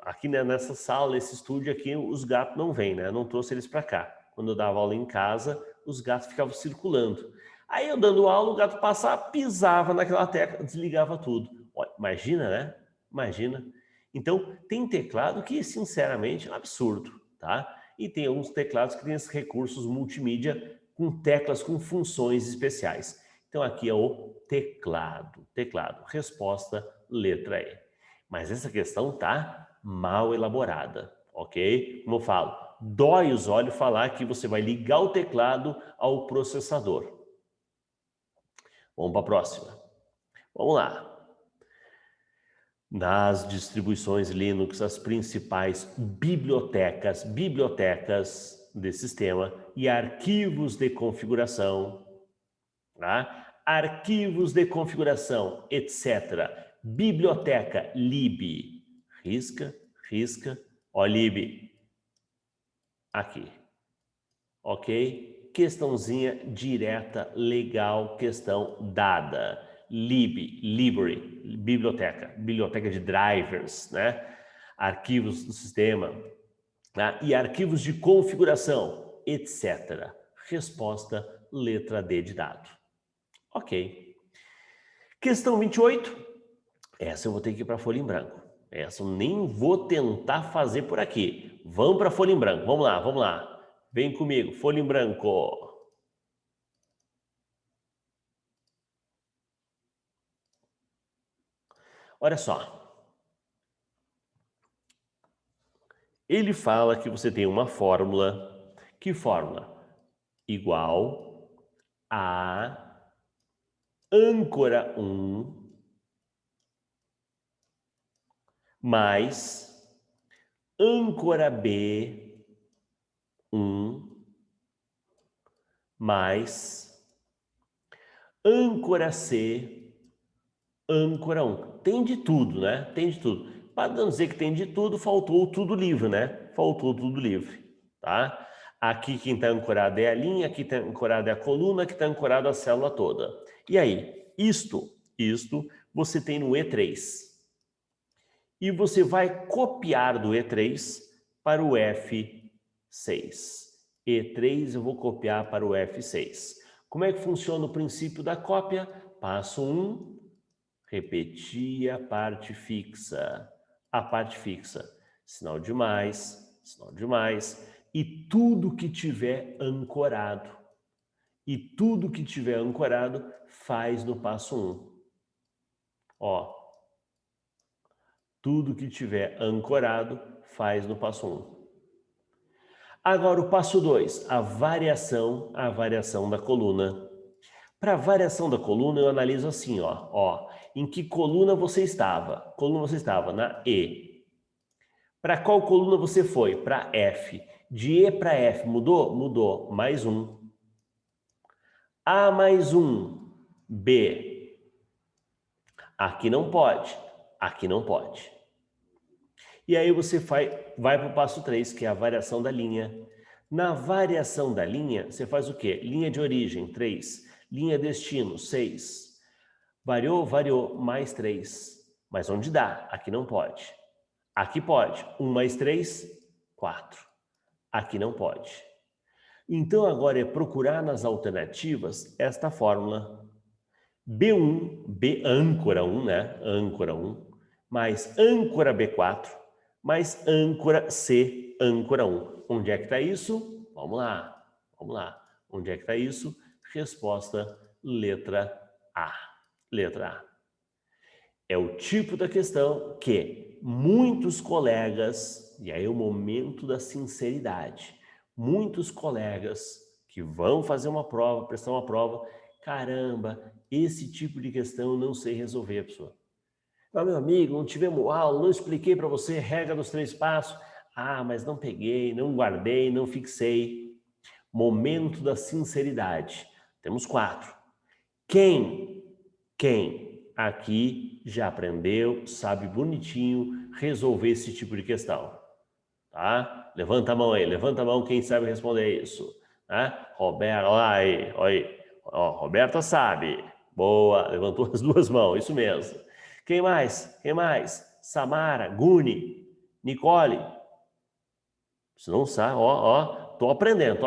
Aqui nessa sala, nesse estúdio aqui, os gatos não vêm, né? Eu não trouxe eles para cá. Quando eu dava aula em casa, os gatos ficavam circulando. Aí eu dando aula, o gato passava, pisava naquela tecla, desligava tudo. Olha, imagina, né? Imagina. Então, tem teclado que, sinceramente, é um absurdo, tá? E tem alguns teclados que têm esses recursos multimídia com teclas com funções especiais. Então, aqui é o teclado. Teclado. Resposta, letra E. Mas essa questão tá mal elaborada, ok? Como eu falo, dói os olhos falar que você vai ligar o teclado ao processador. Vamos para a próxima. Vamos lá. Nas distribuições Linux, as principais bibliotecas desse sistema e arquivos de configuração, tá? Arquivos de configuração, etc. Biblioteca lib, risca, ó, lib, aqui, ok? Questãozinha direta, legal, questão dada. Library, biblioteca de drivers, né? Arquivos do sistema, né? E arquivos de configuração, etc. Resposta, letra D de dado. Ok. Questão 28. Essa eu vou ter que ir para a folha em branco. Essa eu nem vou tentar fazer por aqui. Vamos para a folha em branco. Vamos lá, vamos lá. Vem comigo, folha em branco. Olha só. Ele fala que você tem uma fórmula. Que fórmula? Igual a âncora 1 mais âncora B 1 mais âncora C âncora 1. Tem de tudo, né? Tem de tudo. Para não dizer que tem de tudo, faltou tudo livre, né? Faltou tudo livre, tá? Aqui quem está ancorado é a linha, aqui está ancorado é a coluna, aqui está ancorado a célula toda. E aí, isto você tem no E3. E você vai copiar do E3 para o F6. E3 eu vou copiar para o F6. Como é que funciona o princípio da cópia? Passo 1, repetir a parte fixa. A parte fixa, sinal de mais, e tudo que tiver ancorado. E tudo que tiver ancorado faz no passo 1. Ó, tudo que tiver ancorado faz no passo 1. Agora o passo 2, a variação da coluna. Para a variação da coluna eu analiso assim, ó, em que coluna você estava? Coluna você estava na E. Para qual coluna você foi? Para F. De E para F, mudou? Mudou. Mais um. A mais um. B. Aqui não pode. Aqui não pode. E aí você vai para o passo 3, que é a variação da linha. Na variação da linha, você faz o quê? Linha de origem, 3. Linha destino, 6. Variou, variou, mais 3. Mas onde dá? Aqui não pode. Aqui pode. 1 mais 3, 4. Aqui não pode. Então, agora é procurar nas alternativas esta fórmula. B1, B âncora 1, né? Âncora 1, mais âncora B4, mais âncora C, âncora 1. Onde é que está isso? Vamos lá, vamos lá. Onde é que está isso? Resposta, letra A. Letra A. É o tipo da questão que muitos colegas, e aí é o momento da sinceridade, muitos colegas que vão fazer uma prova, prestar uma prova, caramba, esse tipo de questão eu não sei resolver, pessoal. Ah, meu amigo, não tivemos aula, não expliquei para você a regra dos 3 passos. Ah, mas não peguei, não guardei, não fixei. Momento da sinceridade. Temos 4. Quem aqui já aprendeu, sabe bonitinho resolver esse tipo de questão? Tá? Levanta a mão aí, levanta a mão quem sabe responder isso. Tá? Roberto, olha aí, olha aí. Ó, Roberta sabe. Boa, levantou as 2 mãos, isso mesmo. Quem mais? Quem mais? Samara, Guni, Nicole. Se não sabe, tô aprendendo,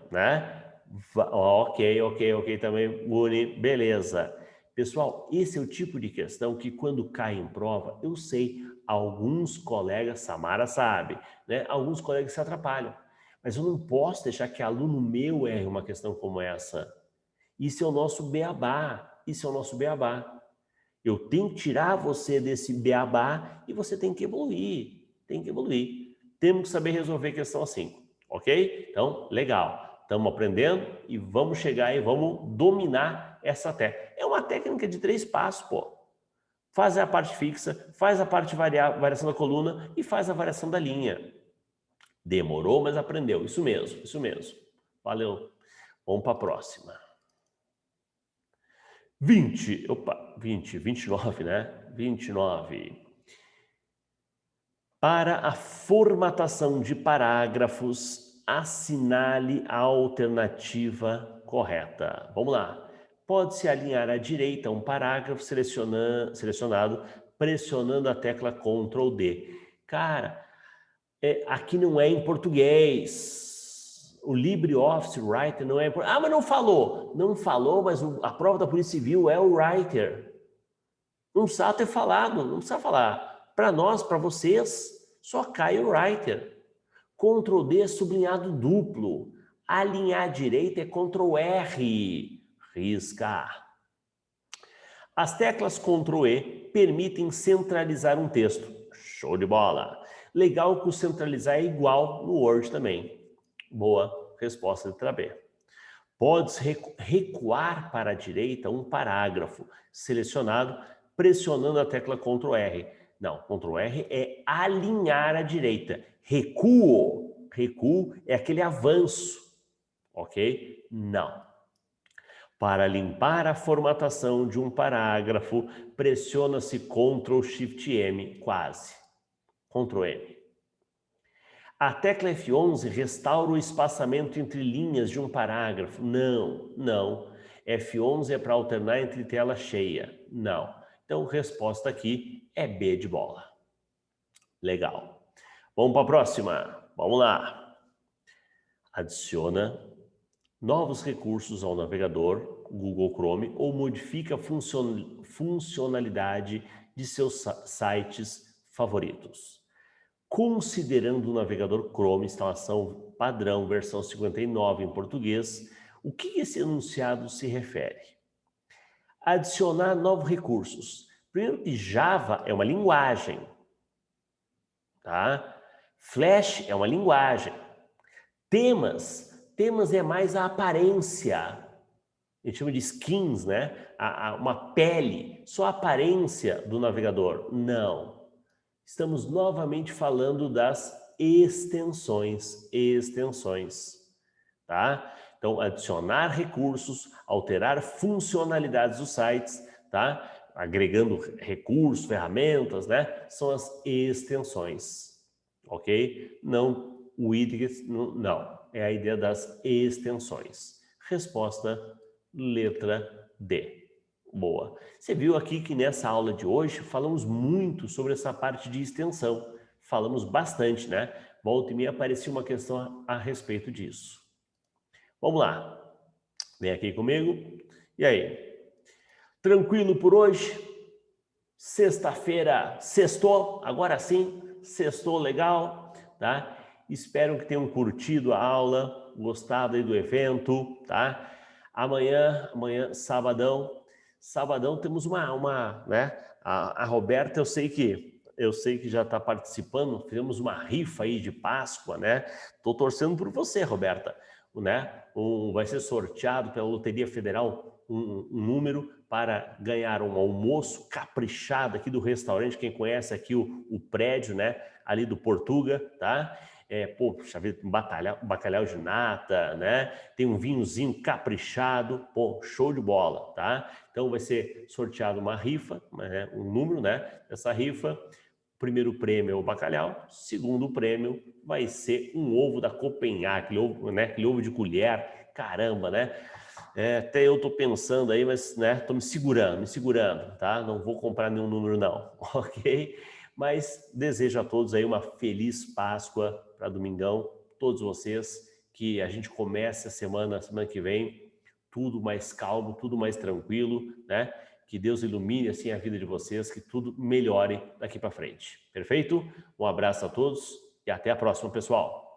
né? Ok também, Guni, beleza. Pessoal, esse é o tipo de questão que quando cai em prova, eu sei, alguns colegas, Samara sabe, né? Alguns colegas se atrapalham. Mas eu não posso deixar que aluno meu erre uma questão como essa. Isso é o nosso beabá, isso é o nosso beabá. Eu tenho que tirar você desse beabá e você tem que evoluir, tem que evoluir. Temos que saber resolver questão assim, ok? Então, legal. Estamos aprendendo e vamos chegar e vamos dominar essa técnica. É uma técnica de 3 passos, pô. Faz a parte fixa, faz a parte variação da coluna e faz a variação da linha. Demorou, mas aprendeu. Isso mesmo, isso mesmo. Valeu. Vamos para a próxima. 29, né? 29. Para a formatação de parágrafos, assinale a alternativa correta. Vamos lá. Pode-se alinhar à direita um parágrafo selecionado pressionando a tecla Ctrl D. Cara, aqui não é em português. O LibreOffice Writer não é em português. Ah, mas não falou. Não falou, mas a prova da Polícia Civil é o Writer. Não precisa ter falado, não precisa falar. Para nós, para vocês, só cai o Writer. Ctrl D sublinhado duplo. Alinhar à direita é Ctrl R. Riscar. As teclas Ctrl E permitem centralizar um texto. Show de bola. Legal que o centralizar é igual no Word também. Boa resposta, letra B. Pode-se recuar para a direita um parágrafo selecionado pressionando a tecla Ctrl R. Não, Ctrl R é alinhar à direita. Recuo. Recuo é aquele avanço. Ok? Não. Para limpar a formatação de um parágrafo, pressiona-se Ctrl Shift M, quase. Ctrl M. A tecla F11 restaura o espaçamento entre linhas de um parágrafo. Não, não. F11 é para alternar entre tela cheia. Não. Então, resposta aqui é B de bola. Legal. Vamos para a próxima. Vamos lá. Adiciona novos recursos ao navegador Google Chrome ou modifica a funcionalidade de seus sites favoritos. Considerando o navegador Chrome, instalação padrão, versão 59 em português, o que esse enunciado se refere? Adicionar novos recursos. Primeiro que Java é uma linguagem, tá? Flash é uma linguagem. Temas é mais a aparência. A gente chama de skins, né? Uma pele, só a aparência do navegador. Não. Estamos novamente falando das extensões, tá? Então, adicionar recursos, alterar funcionalidades dos sites, tá? Agregando recursos, ferramentas, né? São as extensões, ok? Não widgets, não. É a ideia das extensões. Resposta, letra D. Boa. Você viu aqui que nessa aula de hoje falamos muito sobre essa parte de extensão. Falamos bastante, né? Volta e meia aparecia uma questão a respeito disso. Vamos lá. Vem aqui comigo. E aí? Tranquilo por hoje? Sexta-feira, sextou? Agora sim, sextou legal, tá? Espero que tenham curtido a aula, gostado aí do evento, tá? Amanhã, sabadão temos né? A Roberta, eu sei que já está participando, fizemos uma rifa aí de Páscoa, né? Tô torcendo por você, Roberta, né? Vai ser sorteado pela Loteria Federal um número para ganhar um almoço caprichado aqui do restaurante. Quem conhece aqui o prédio, né? Ali do Portuga, tá? Puxa vida, bacalhau de nata, né? Tem um vinhozinho caprichado, pô, show de bola, tá? Então vai ser sorteado uma rifa, né? Um número, né? Dessa rifa. Primeiro prêmio é o bacalhau, segundo prêmio vai ser um ovo da Copenhague, aquele ovo, né? Aquele ovo de colher, caramba, né? Até eu tô pensando aí, mas, né? Tô me segurando, tá? Não vou comprar nenhum número não, ok? Mas desejo a todos aí uma feliz Páscoa para domingão, todos vocês, que a gente comece a semana que vem, tudo mais calmo, tudo mais tranquilo, né? Que Deus ilumine assim a vida de vocês, que tudo melhore daqui para frente. Perfeito? Um abraço a todos e até a próxima, pessoal.